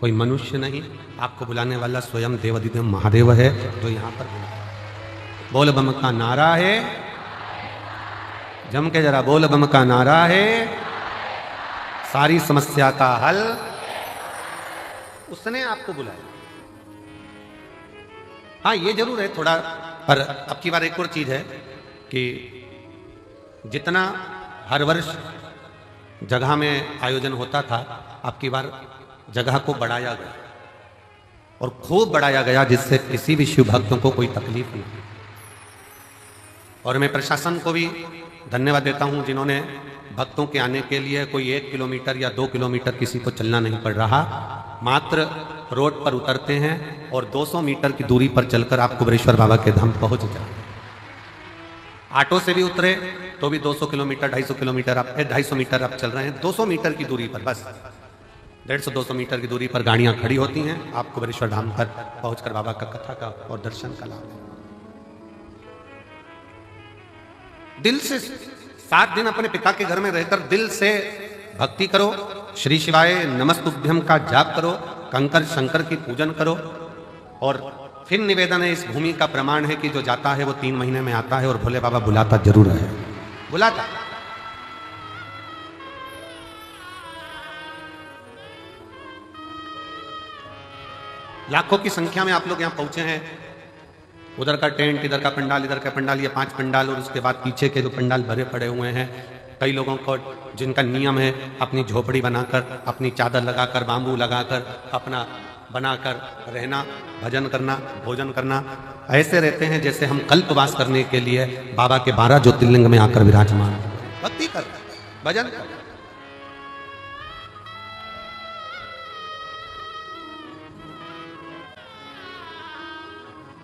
कोई मनुष्य नहीं, आपको बुलाने वाला स्वयं देवाधिदेव महादेव है जो यहाँ पर बुला। बोल बम का नारा है, जम के जरा बोल बम का नारा है, सारी समस्या का हल उसने आपको बुलाया। हाँ ये जरूर है थोड़ा, पर अब की बार एक और चीज है कि जितना हर वर्ष जगह में आयोजन होता था, अब की बार जगह को बढ़ाया गया और खूब बढ़ाया गया, जिससे किसी भी शिव भक्तों को कोई तकलीफ नहीं। और मैं प्रशासन को भी धन्यवाद देता हूं जिन्होंने भक्तों के आने के लिए कोई 1 किलोमीटर या 2 किलोमीटर किसी को चलना नहीं पड़ रहा, मात्र रोड पर उतरते हैं और 200 मीटर की दूरी पर चलकर आप कुबेरेश्वर बाबा के धाम पहुंच जाए। ऑटो से भी उतरे तो भी 200 किलोमीटर 250 किलोमीटर आप 250 मीटर आप चल रहे हैं, 200 मीटर की दूरी पर, बस 150-200 मीटर की दूरी पर गाड़ियां खड़ी होती हैं, आप कुबेरेश्वर धाम पर पहुंचकर बाबा का कथा का और दर्शन का लाभ लें। दिल से 7 दिन अपने पिता के घर में रहकर दिल से भक्ति करो, श्री शिवाय नमस्तुभ्यम का जाप करो, कंकर शंकर की पूजन करो। और फिर निवेदन है, इस भूमि का प्रमाण है कि जो जाता है वो 3 महीने में आता है, और भोले बाबा बुलाता जरूर है, बुलाता। लाखों की संख्या में आप लोग यहां पहुंचे हैं। उधर का टेंट, इधर का पंडाल, इधर का पंडाल, ये 5 पंडाल, और उसके बाद पीछे के जो पंडाल भरे पड़े हुए हैं। कई लोगों को जिनका नियम है अपनी झोपड़ी बनाकर, अपनी चादर लगाकर, बांबू लगाकर, अपना बनाकर रहना, भजन करना, भोजन करना, ऐसे रहते हैं जैसे हम कल्पवास करने के लिए बाबा के 12 ज्योतिर्लिंग में आकर विराजमान, भक्ति कर, भजन कर।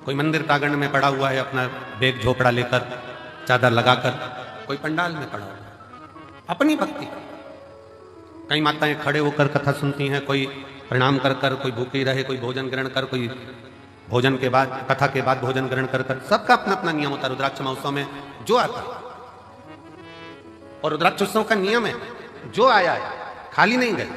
कोई मंदिर प्रांगण में पड़ा हुआ है अपना बैग झोपड़ा लेकर, चादर लगाकर, कोई पंडाल में पड़ा हुआ है अपनी भक्ति। कई माताएं खड़े होकर कथा सुनती हैं, कोई प्रणाम कर कर, कोई भूखी रहे, कोई भोजन ग्रहण कर, कोई भोजन के बाद, कथा के बाद भोजन ग्रहण कर कर, सबका अपना अपना नियम होता है। रुद्राक्ष महोत्सव में जो आता है, और रुद्राक्ष उत्सव का नियम है जो आया है खाली नहीं गए।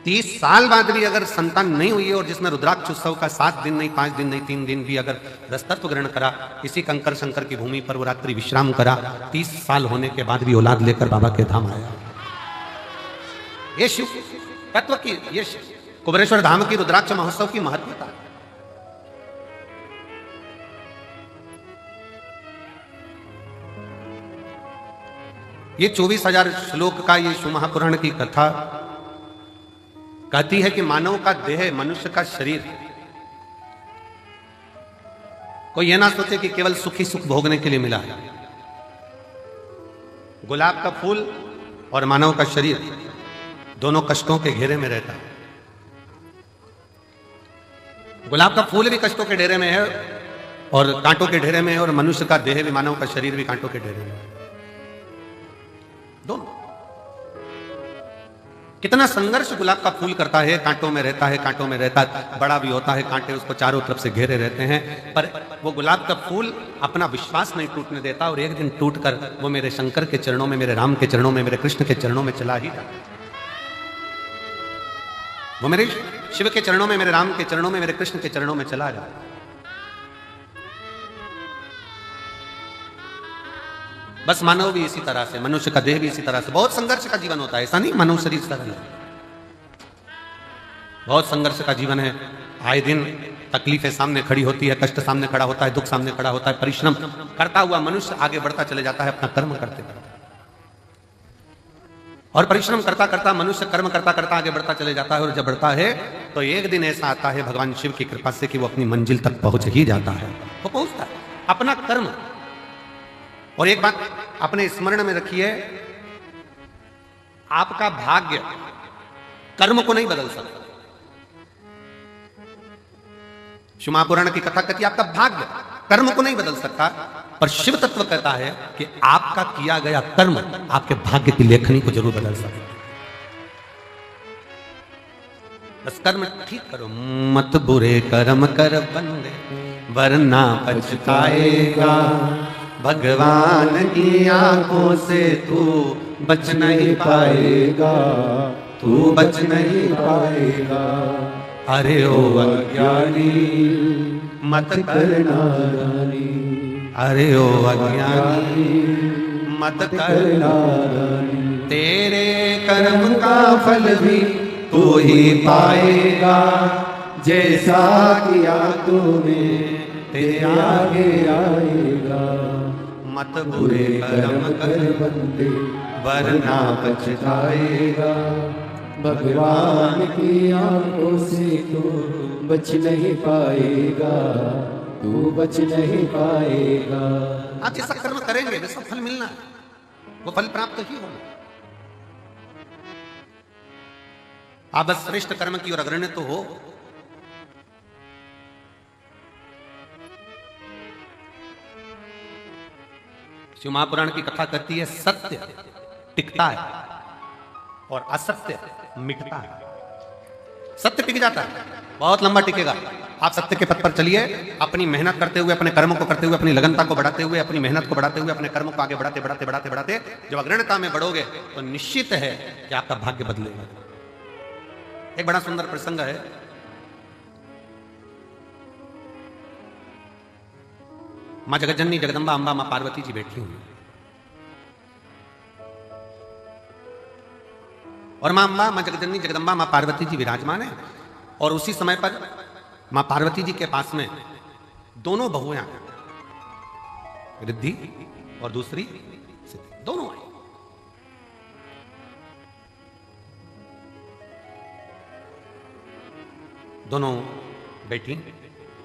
30 साल बाद भी अगर संतान नहीं हुई है और जिसने रुद्राक्ष उत्सव का 7 दिन नहीं, 5 दिन नहीं, 3 दिन भी अगर रसतत्व ग्रहण करा, इसी कंकर शंकर की भूमि पर वो रात्रि विश्राम करा, 30 साल होने के बाद भी औलाद लेकर बाबा के धाम आया। ये शिव तत्व की, ये कुबेरेश्वर धाम की रुद्राक्ष महोत्सव की महत्वता। ये 24,000 श्लोक का ये शिव महापुराण की कथा कहती है कि मानव का देह, मनुष्य का शरीर, कोई यह ना सोचे कि केवल सुखी सुख भोगने के लिए मिला है। गुलाब का फूल और मानव का शरीर दोनों कष्टों के घेरे में रहता है। गुलाब का फूल भी कष्टों के घेरे में है और कांटों के घेरे में है, और मनुष्य का देह भी, मानव का शरीर भी कांटों के घेरे में है। दोनों कितना संघर्ष गुलाब का फूल करता है, कांटों में रहता है, कांटों में रहता है, बड़ा भी होता है, कांटे उसको चारों तरफ से घेरे रहते हैं, पर वो गुलाब का फूल अपना विश्वास नहीं टूटने देता, और एक दिन टूटकर वो मेरे शंकर के चरणों में, मेरे राम के चरणों में, मेरे कृष्ण के चरणों में चला ही जाता। वो मेरे शिव के चरणों में, मेरे राम के चरणों में, मेरे कृष्ण के चरणों में चला जाता। बस मानव भी इसी तरह से, मनुष्य का देह भी इसी तरह से बहुत संघर्ष का जीवन होता है। ऐसा नहीं मानव शरीर सरल है, बहुत संघर्ष का जीवन है। आए दिन तकलीफें सामने खड़ी होती है, कष्ट सामने खड़ा होता है, दुख सामने खड़ा होता है। परिश्रम करता हुआ मनुष्य आगे बढ़ता चले जाता है अपना कर्म करते करते। और परिश्रम करता करता मनुष्य कर्म करता करता आगे बढ़ता चले जाता है, और जब बढ़ता है तो एक दिन ऐसा आता है भगवान शिव की कृपा से कि वो अपनी मंजिल तक पहुंच ही जाता है, वो पहुंचता है अपना कर्म। और एक बात अपने स्मरण में रखिए, आपका भाग्य कर्म को नहीं बदल सकता। शिव महापुराण की कथा कहती है आपका भाग्य कर्म को नहीं बदल सकता, पर शिव तत्व कहता है कि आपका किया गया कर्म आपके भाग्य की लेखनी को जरूर बदल सकता है। बस कर्म ठीक करो, मत बुरे कर्म कर बंदे वरना पछताएगा, भगवान की आंखों से तू बच नहीं पाएगा, तू बच नहीं पाएगा। अरे ओ अज्ञानी मत करना रानी, अरे ओ अज्ञानी मत करना रानी, तेरे कर्म का फल भी तू ही पाएगा, जैसा किया तूने तेरे आगे आएगा। मत बुरे कर्म कर बंदे वरना पछताएगा, भगवान की आंखों से तू बच नहीं पाएगा, तू बच नहीं पाएगा। आप जैसा कर्म करेंगे वैसा फल मिलना है, वो फल प्राप्त ही होगा। आप बस श्रेष्ठ कर्म की ओर अग्रणी तो हो। शिव महापुराण की कथा कहती है सत्य टिकता है और असत्य मिटता है। सत्य टिक जाता है, बहुत लंबा टिकेगा। आप सत्य के पथ पर चलिए, अपनी मेहनत करते हुए, अपने कर्मों को करते हुए, अपनी लगनता को बढ़ाते हुए, अपनी मेहनत को बढ़ाते हुए, अपने कर्मों को आगे बढ़ाते बढ़ाते बढ़ाते बढ़ाते जब अग्रणता में बढ़ोगे तो निश्चित है कि आपका भाग्य बदलेगा। एक बड़ा सुंदर प्रसंग है। मां जगज्जननी जगदम्बा अंबा मां पार्वती जी बैठी हुई और मां अंबा मां जगज्जननी जगदम्बा मां पार्वती जी विराजमान है। और उसी समय पर मां पार्वती जी के पास में दोनों बहुएं आ गई, रिद्धि और दूसरी सिद्धि, दोनों आई। दोनों बैठी,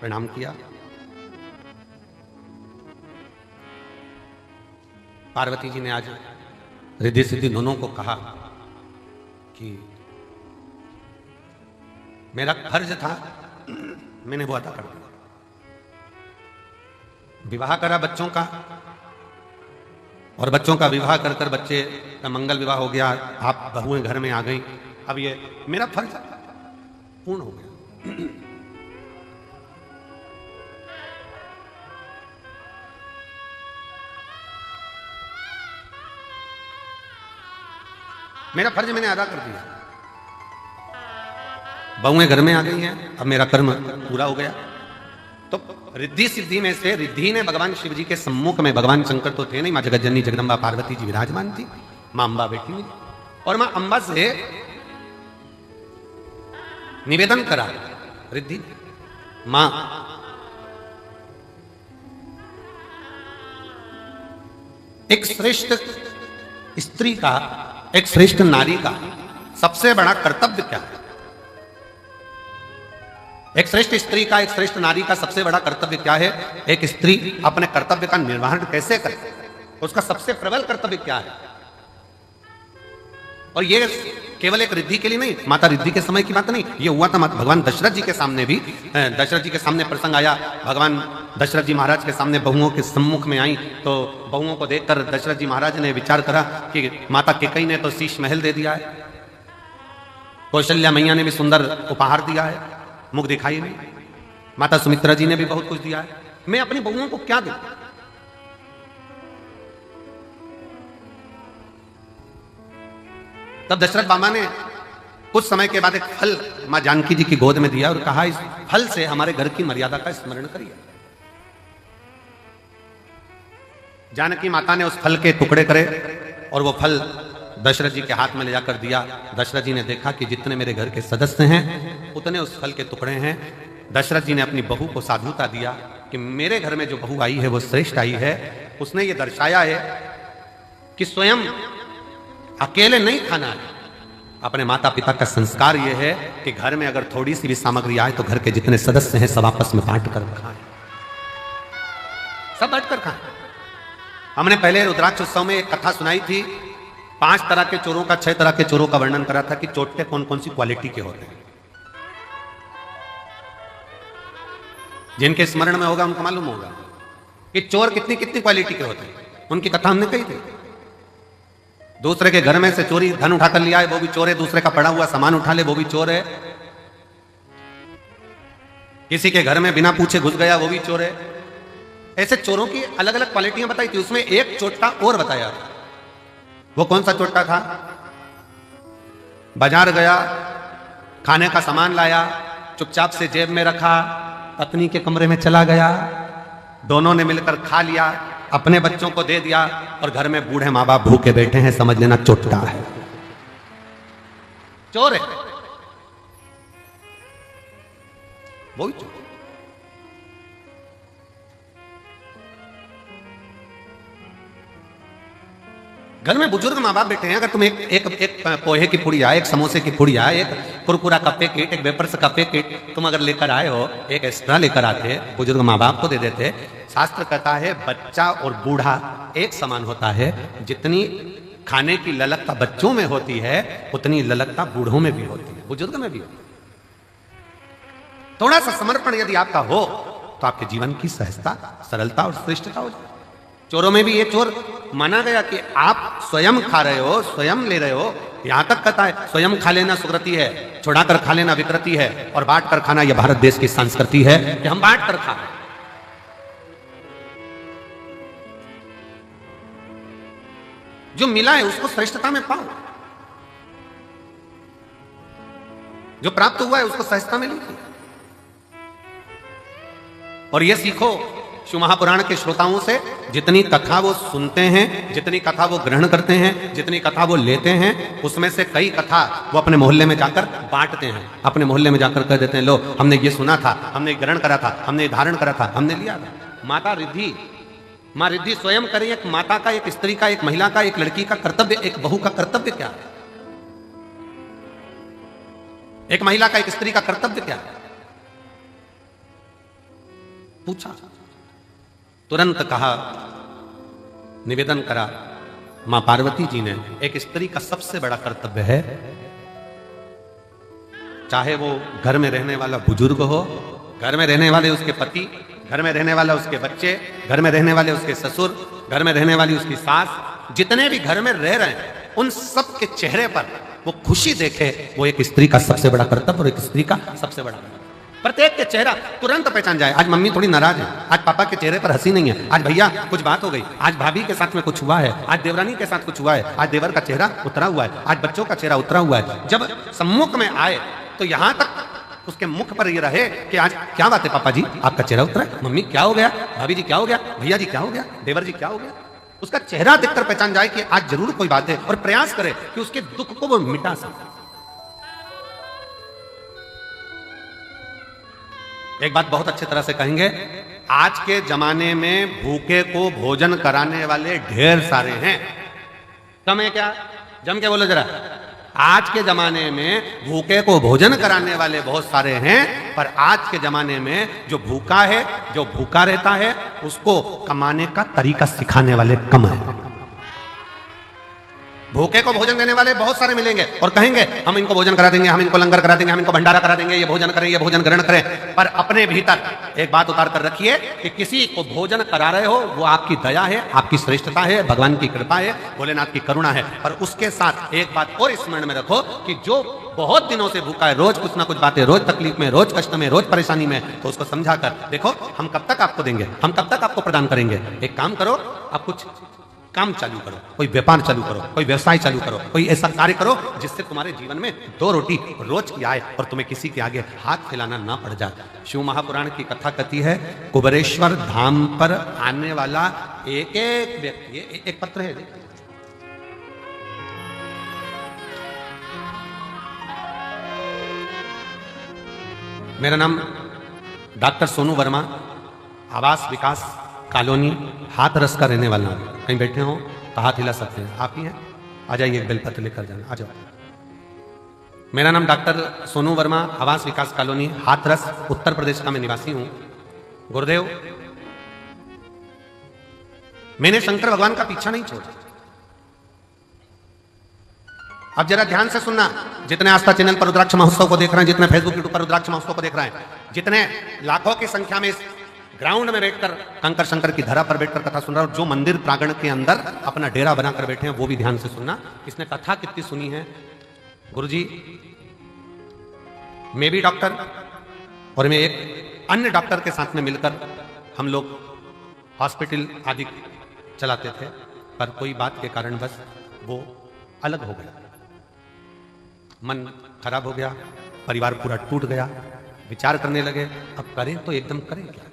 प्रणाम किया। पार्वती जी ने आज रिद्धि सिद्धि दोनों को कहा कि मेरा फर्ज था, मैंने वो अदा कर दिया। विवाह करा बच्चों का, और बच्चों का विवाह कर कर बच्चे का मंगल विवाह हो गया, आप बहुएं घर में आ गई। अब ये मेरा फर्ज पूर्ण हो गया। मेरा फर्ज मैंने अदा कर दिया, बहुएं घर में आ गई हैं, अब मेरा कर्म पूरा हो गया। तो रिद्धि सिद्धि में से रिद्धि ने भगवान शिव जी के सम्मुख में, भगवान शंकर तो थे नहीं, मां जगज्जननी जगदम्बा पार्वती जी विराजमान थी, मां अंबा बैठी हुई, और मां अंबा से निवेदन करा रिद्धि, मां एक श्रेष्ठ स्त्री का, एक श्रेष्ठ नारी का सबसे बड़ा कर्तव्य क्या है? एक श्रेष्ठ स्त्री का, एक श्रेष्ठ नारी का सबसे बड़ा कर्तव्य क्या है? एक स्त्री अपने कर्तव्य का निर्वहन कैसे करे, उसका सबसे प्रबल कर्तव्य क्या है? और ये केवल एक रिद्धि के लिए नहीं, माता रिद्धि के समय की बात नहीं, ये हुआ था भगवान दशरथ जी के सामने भी। दशरथ जी के सामने प्रसंग आया, भगवान दशरथ जी महाराज के सामने बहुओं के सम्मुख में आई, तो बहुओं को देखकर दशरथ जी महाराज ने विचार करा कि माता कैकेयी ने तो शीश महल दे दिया है, कौशल्या मैया ने भी सुंदर उपहार दिया है, मुख दिखाई नहीं, माता सुमित्रा जी ने भी बहुत कुछ दिया है, मैं अपनी बहुओं को क्या दूं? तब दशरथ बाबा ने कुछ समय के बाद एक फल मां जानकी जी की गोद में दिया और कहा, इस फल से हमारे घर की मर्यादा का स्मरण करिए। जानकी माता ने उस फल के टुकड़े करे और वो फल दशरथ जी के हाथ में ले जाकर दिया। दशरथ जी ने देखा कि जितने मेरे घर के सदस्य हैं उतने उस फल के टुकड़े हैं। दशरथ जी ने अपनी बहू को साधुता दिया कि मेरे घर में जो बहू आई है वो श्रेष्ठ आई है। उसने ये दर्शाया है कि स्वयं अकेले नहीं खाना है। अपने माता पिता का संस्कार यह है कि घर में अगर थोड़ी सी भी सामग्री आए तो घर के जितने सदस्य हैं सब आपस में बांट कर खाएं, सब बांट कर खाएं। हमने पहले रुद्राक्ष उत्सव में एक कथा सुनाई थी, 5 तरह के चोरों का, 6 तरह के चोरों का वर्णन करा था कि चोटे कौन कौन सी क्वालिटी के होते हैं। जिनके स्मरण में होगा उनको मालूम होगा कि चोर कितनी कितनी क्वालिटी के होते हैं। उनकी कथा हमने कही थी। दूसरे के घर में से चोरी धन उठा कर लिया है वो भी चोर है, दूसरे का पड़ा हुआ सामान उठा ले वो भी चोर है, किसी के घर में बिना पूछे घुस गया वो भी चोर है। ऐसे चोरों की अलग अलग क्वालिटियां बताई थी। उसमें एक चोट्टा और बताया, वो कौन सा चोट्टा था? बाजार गया, खाने का सामान लाया, चुपचाप से जेब में रखा, पत्नी के कमरे में चला गया, दोनों ने मिलकर खा लिया, अपने बच्चों को दे दिया और घर में बूढ़े माँ बाप भूखे बैठे हैं, समझ लेना चोट्टा है, चोर है, वही चोर। घर में बुजुर्ग माँ बाप बैठे हैं, अगर तुम एक पोहे की पुड़िया, एक समोसे की पुड़िया, एक कुरकुरा का पैकेट, एक वेपर्स का पैकेट तुम अगर लेकर आए हो, एक एक्स्ट्रा लेकर आते, बुजुर्ग माँ बाप को दे देते। शास्त्र कहता है बच्चा और बूढ़ा एक समान होता है। जितनी खाने की ललकता बच्चों में होती है उतनी ललकता बूढ़ों में भी होती है, बुजुर्ग में भी होती है। थोड़ा सा समर्पण यदि आपका हो तो आपके जीवन की सहजता, सरलता और श्रेष्ठता हो जाए। चोरों में भी ये चोर माना गया कि आप स्वयं खा रहे हो, स्वयं ले रहे हो। यहां तक कहता है स्वयं खा लेना सुकृति है, छुड़ाकर खा लेना विकृति है, और बांट कर खाना यह भारत देश की संस्कृति है कि हम बांट कर खाएं। जो मिला है उसको श्रेष्ठता में पाओ, जो प्राप्त हुआ है उसको सहजता में लीजिए। और यह सीखो शिव महापुराण के श्रोताओं से, जितनी कथा वो सुनते हैं, जितनी कथा वो ग्रहण करते हैं, जितनी कथा वो लेते हैं, उसमें से कई कथा वो अपने मोहल्ले में जाकर बांटते हैं। अपने मोहल्ले में जाकर कह देते हैं, लो हमने ये सुना था, हमने ग्रहण करा था, हमने धारण करा था, हमने लिया था। माता रिद्धि, माँ रिद्धि स्वयं करें। एक माता का, एक स्त्री का, एक महिला का, एक लड़की का कर्तव्य, एक बहू का कर्तव्य क्या है? एक महिला का, एक स्त्री का कर्तव्य क्या है? पूछा, तुरंत कहा, निवेदन करा मां पार्वती जी ने, एक स्त्री का सबसे बड़ा कर्तव्य है, चाहे वो घर में रहने वाला बुजुर्ग हो, घर में रहने वाले उसके पति, घर में रहने वाला उसके बच्चे, घर में रहने वाले उसके ससुर, घर में रहने वाली उसकी सास, जितने भी घर में रह रहे हैं उन सब के चेहरे पर वो खुशी देखे, वो एक स्त्री का सबसे बड़ा कर्तव्य और एक स्त्री का सबसे बड़ा। प्रत्येक के चेहरा तुरंत पहचान जाए, आज मम्मी थोड़ी नाराज है, आज पापा के चेहरे पर हंसी नहीं है, आज भैया कुछ बात हो गई, आज भाभी के साथ में कुछ हुआ है, आज देवरानी के साथ कुछ हुआ है, आज देवर का चेहरा उतरा हुआ है, आज बच्चों का चेहरा उतरा हुआ है। जब सम्मुख में आए तो यहां तक उसके मुख पर ये रहे कि आज क्या बात है पापा जी, आपका चेहरा उतरा है, मम्मी क्या हो गया, भाभी जी क्या हो गया, भैया जी क्या हो गया, देवर जी क्या हो गया। उसका चेहरा देखकर पहचान जाए कि आज जरूर कोई बात है, और प्रयास करे कि उसके दुख को वो मिटा सके। एक बात बहुत अच्छी तरह से कहेंगे, आज के जमाने में भूखे को भोजन कराने वाले ढेर सारे हैं। कम है क्या? जम के बोलो जरा। आज के जमाने में भूखे को भोजन कराने वाले बहुत सारे हैं, पर आज के जमाने में जो भूखा है, जो भूखा रहता है, उसको कमाने का तरीका सिखाने वाले कम है। भूखे को भोजन देने वाले बहुत सारे मिलेंगे और कहेंगे हम इनको भोजन करा देंगे, हम इनको लंगर करा देंगे, हम इनको भंडारा करा देंगे, ये भोजन करें, ये भोजन ग्रहण करें। पर अपने भीतर एक बात उतार कर रखिए कि किसी को भोजन करा रहे हो वो आपकी दया है, आपकी श्रेष्ठता है, भगवान की कृपा है, भोलेनाथ की करुणा है। पर उसके साथ एक बात और स्मरण में रखो कि जो बहुत दिनों से भूखा है, रोज कुछ ना कुछ बातें, रोज तकलीफ में, रोज कष्ट में, रोज परेशानी में, तो उसको समझा कर देखो हम कब तक आपको देंगे, हम कब तक आपको प्रदान करेंगे। एक काम करो, आप कुछ काम चालू करो, कोई व्यापार चालू करो, कोई व्यवसाय चालू करो, कोई ऐसा कार्य करो जिससे तुम्हारे जीवन में 2 रोटी रोज की आए और तुम्हें किसी के आगे हाथ फैलाना ना पड़ जाए। शिव महापुराण की कथा कहती है, कुबेरेश्वर धाम पर आने वाला एक एक व्यक्ति, एक पत्र है, मेरा नाम डॉक्टर सोनू वर्मा, आवास विकास कॉलोनी हाथरस का रहने वाला हूं। कहीं बैठे हो तो हाथ हिला सकते हैं, आप ही हैं। आ जाइए, एक बेलपत्र लेकर जाना, आ जाओ। मेरा नाम डॉक्टर सोनू वर्मा, आवास विकास कॉलोनी, हाथरस, उत्तर प्रदेश का मैं निवासी हूं। गुरुदेव, मैंने शंकर भगवान का पीछा नहीं छोड़ा। अब जरा ध्यान से सुनना, जितने आस्था चैनल पर रुद्राक्ष महोत्सव को देख रहे हैं, जितने फेसबुक यूट्यूब पर रुद्राक्ष महोत्सव को देख रहे हैं, जितने लाखों की संख्या में इस ग्राउंड में बैठकर कंकर शंकर की धरा पर बैठकर कथा सुन रहा हूं, जो मंदिर प्रांगण के अंदर अपना डेरा बनाकर बैठे हैं, वो भी ध्यान से सुनना। इसने कथा कितनी सुनी है। गुरुजी, मैं भी डॉक्टर और मैं एक अन्य डॉक्टर के साथ में मिलकर हम लोग हॉस्पिटल आदि चलाते थे, पर कोई बात के कारण बस वो अलग हो गया, मन खराब हो गया, परिवार पूरा टूट गया। विचार करने लगे, अब करें तो एकदम करें क्या।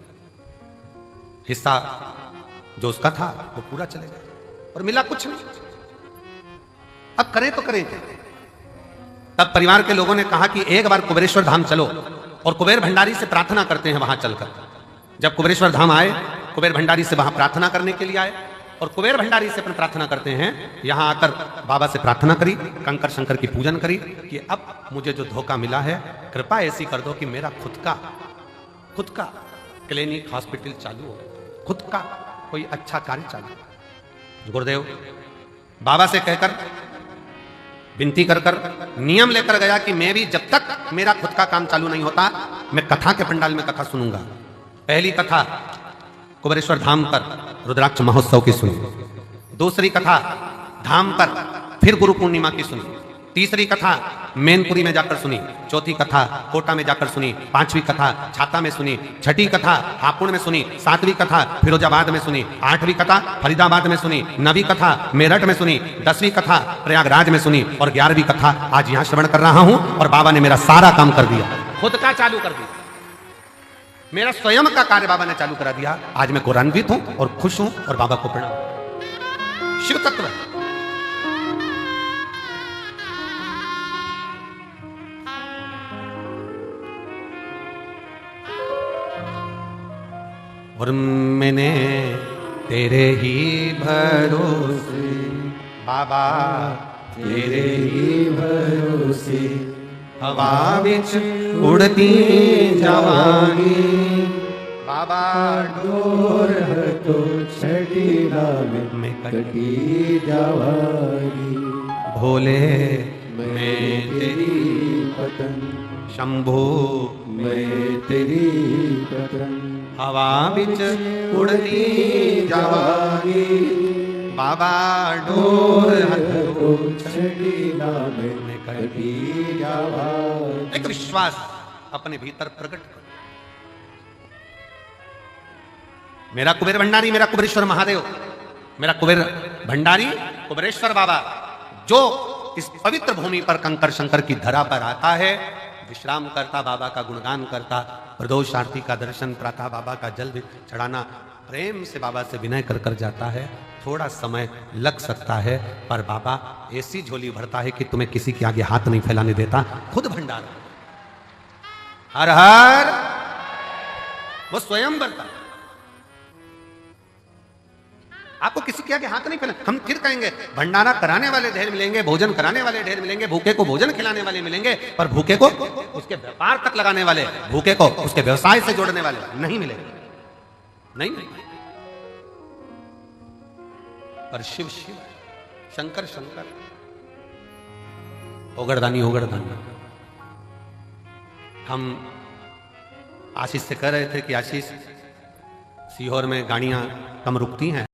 हिस्सा जो उसका था वो पूरा चले गया और मिला कुछ नहीं। अब करें तो करें क्या। तब परिवार के लोगों ने कहा कि एक बार कुबेरेश्वर धाम चलो और कुबेर भंडारी से प्रार्थना करते हैं वहां चलकर। जब कुबेरेश्वर धाम आए, कुबेर भंडारी से वहां प्रार्थना करने के लिए आए और कुबेर भंडारी से अपन प्रार्थना करते हैं। यहां आकर बाबा से प्रार्थना करी, कंकर शंकर की पूजन करी कि अब मुझे जो धोखा मिला है, कृपा ऐसी कर दो कि मेरा खुद का क्लिनिक हॉस्पिटल चालू हो, खुद का कोई अच्छा कार्य चालू हो। गुरुदेव बाबा से कहकर विनती कर नियम लेकर गया कि मैं भी जब तक मेरा खुद का काम चालू नहीं होता, मैं कथा के पंडाल में कथा सुनूंगा। पहली कथा कुबेरेश्वर धाम पर रुद्राक्ष महोत्सव की सुनी, दूसरी कथा धाम पर फिर गुरु पूर्णिमा की सुनी, तीसरी कथा मैनपुरी में जाकर सुनी, चौथी कथा कोटा में जाकर सुनी, पांचवी कथा छाता में सुनी, छठी कथा हापुड़ में सुनी, सातवीं कथा फिरोजाबाद में सुनी, आठवीं कथा फरीदाबाद में सुनी, नवीं कथा मेरठ में सुनी, 10वीं कथा प्रयागराज में सुनी और 11वीं कथा आज यहां श्रवण कर रहा हूं। और बाबा ने मेरा सारा काम कर दिया, खुद का चालू कर दिया, मेरा स्वयं का कार्य बाबा ने चालू करा दिया। आज मैं गौरवान्वित हूं और खुश हूं और बाबा को प्रणाम। शिव तत्व और मैंने तेरे ही भरोसे बाबा, तेरे ही भरोसे हवा बिच उड़ती जवानी बाबा, डोर तो छड़ीला में कटी जवानी, भोले मैं तेरी पतन, शंभो मैं तेरी पतन, हवा बिच उड़ती जवानी बाबा, डोर तो छड़ीला में कटी जवानी। एक विश्वास अपने भीतर प्रकट करो। मेरा कुबेर भंडारी, मेरा कुबेरेश्वर महादेव, मेरा कुबेर भंडारी कुबेरेश्वर बाबा, जो इस पवित्र भूमि पर कंकर शंकर की धरा पर आता है, विश्राम करता, बाबा का गुणगान करता, प्रदोष आरती का दर्शन, प्रातः बाबा का जल चढ़ाना, प्रेम से बाबा से विनय कर कर जाता है। थोड़ा समय लग सकता है, पर बाबा ऐसी झोली भरता है कि तुम्हें किसी के आगे हाथ नहीं फैलाने देता, खुद भंडार। हर हर वो स्वयं भरता, आपको किसी के आगे हाथ नहीं फैला। हम फिर कहेंगे भंडारा कराने वाले ढेर मिलेंगे, भोजन कराने वाले ढेर मिलेंगे, भूखे को भोजन खिलाने वाले मिलेंगे, पर भूखे को उसके व्यापार तक लगाने वाले, भूखे को उसके व्यवसाय से जोड़ने वाले नहीं मिलेंगे। नहीं। पर शिव शिव, शंकर शंकर, ओगड़दानी ओगड़दानी। हम आशीष से कह रहे थे कि आशीष, सीहोर में गाड़ियां कम रुकती हैं।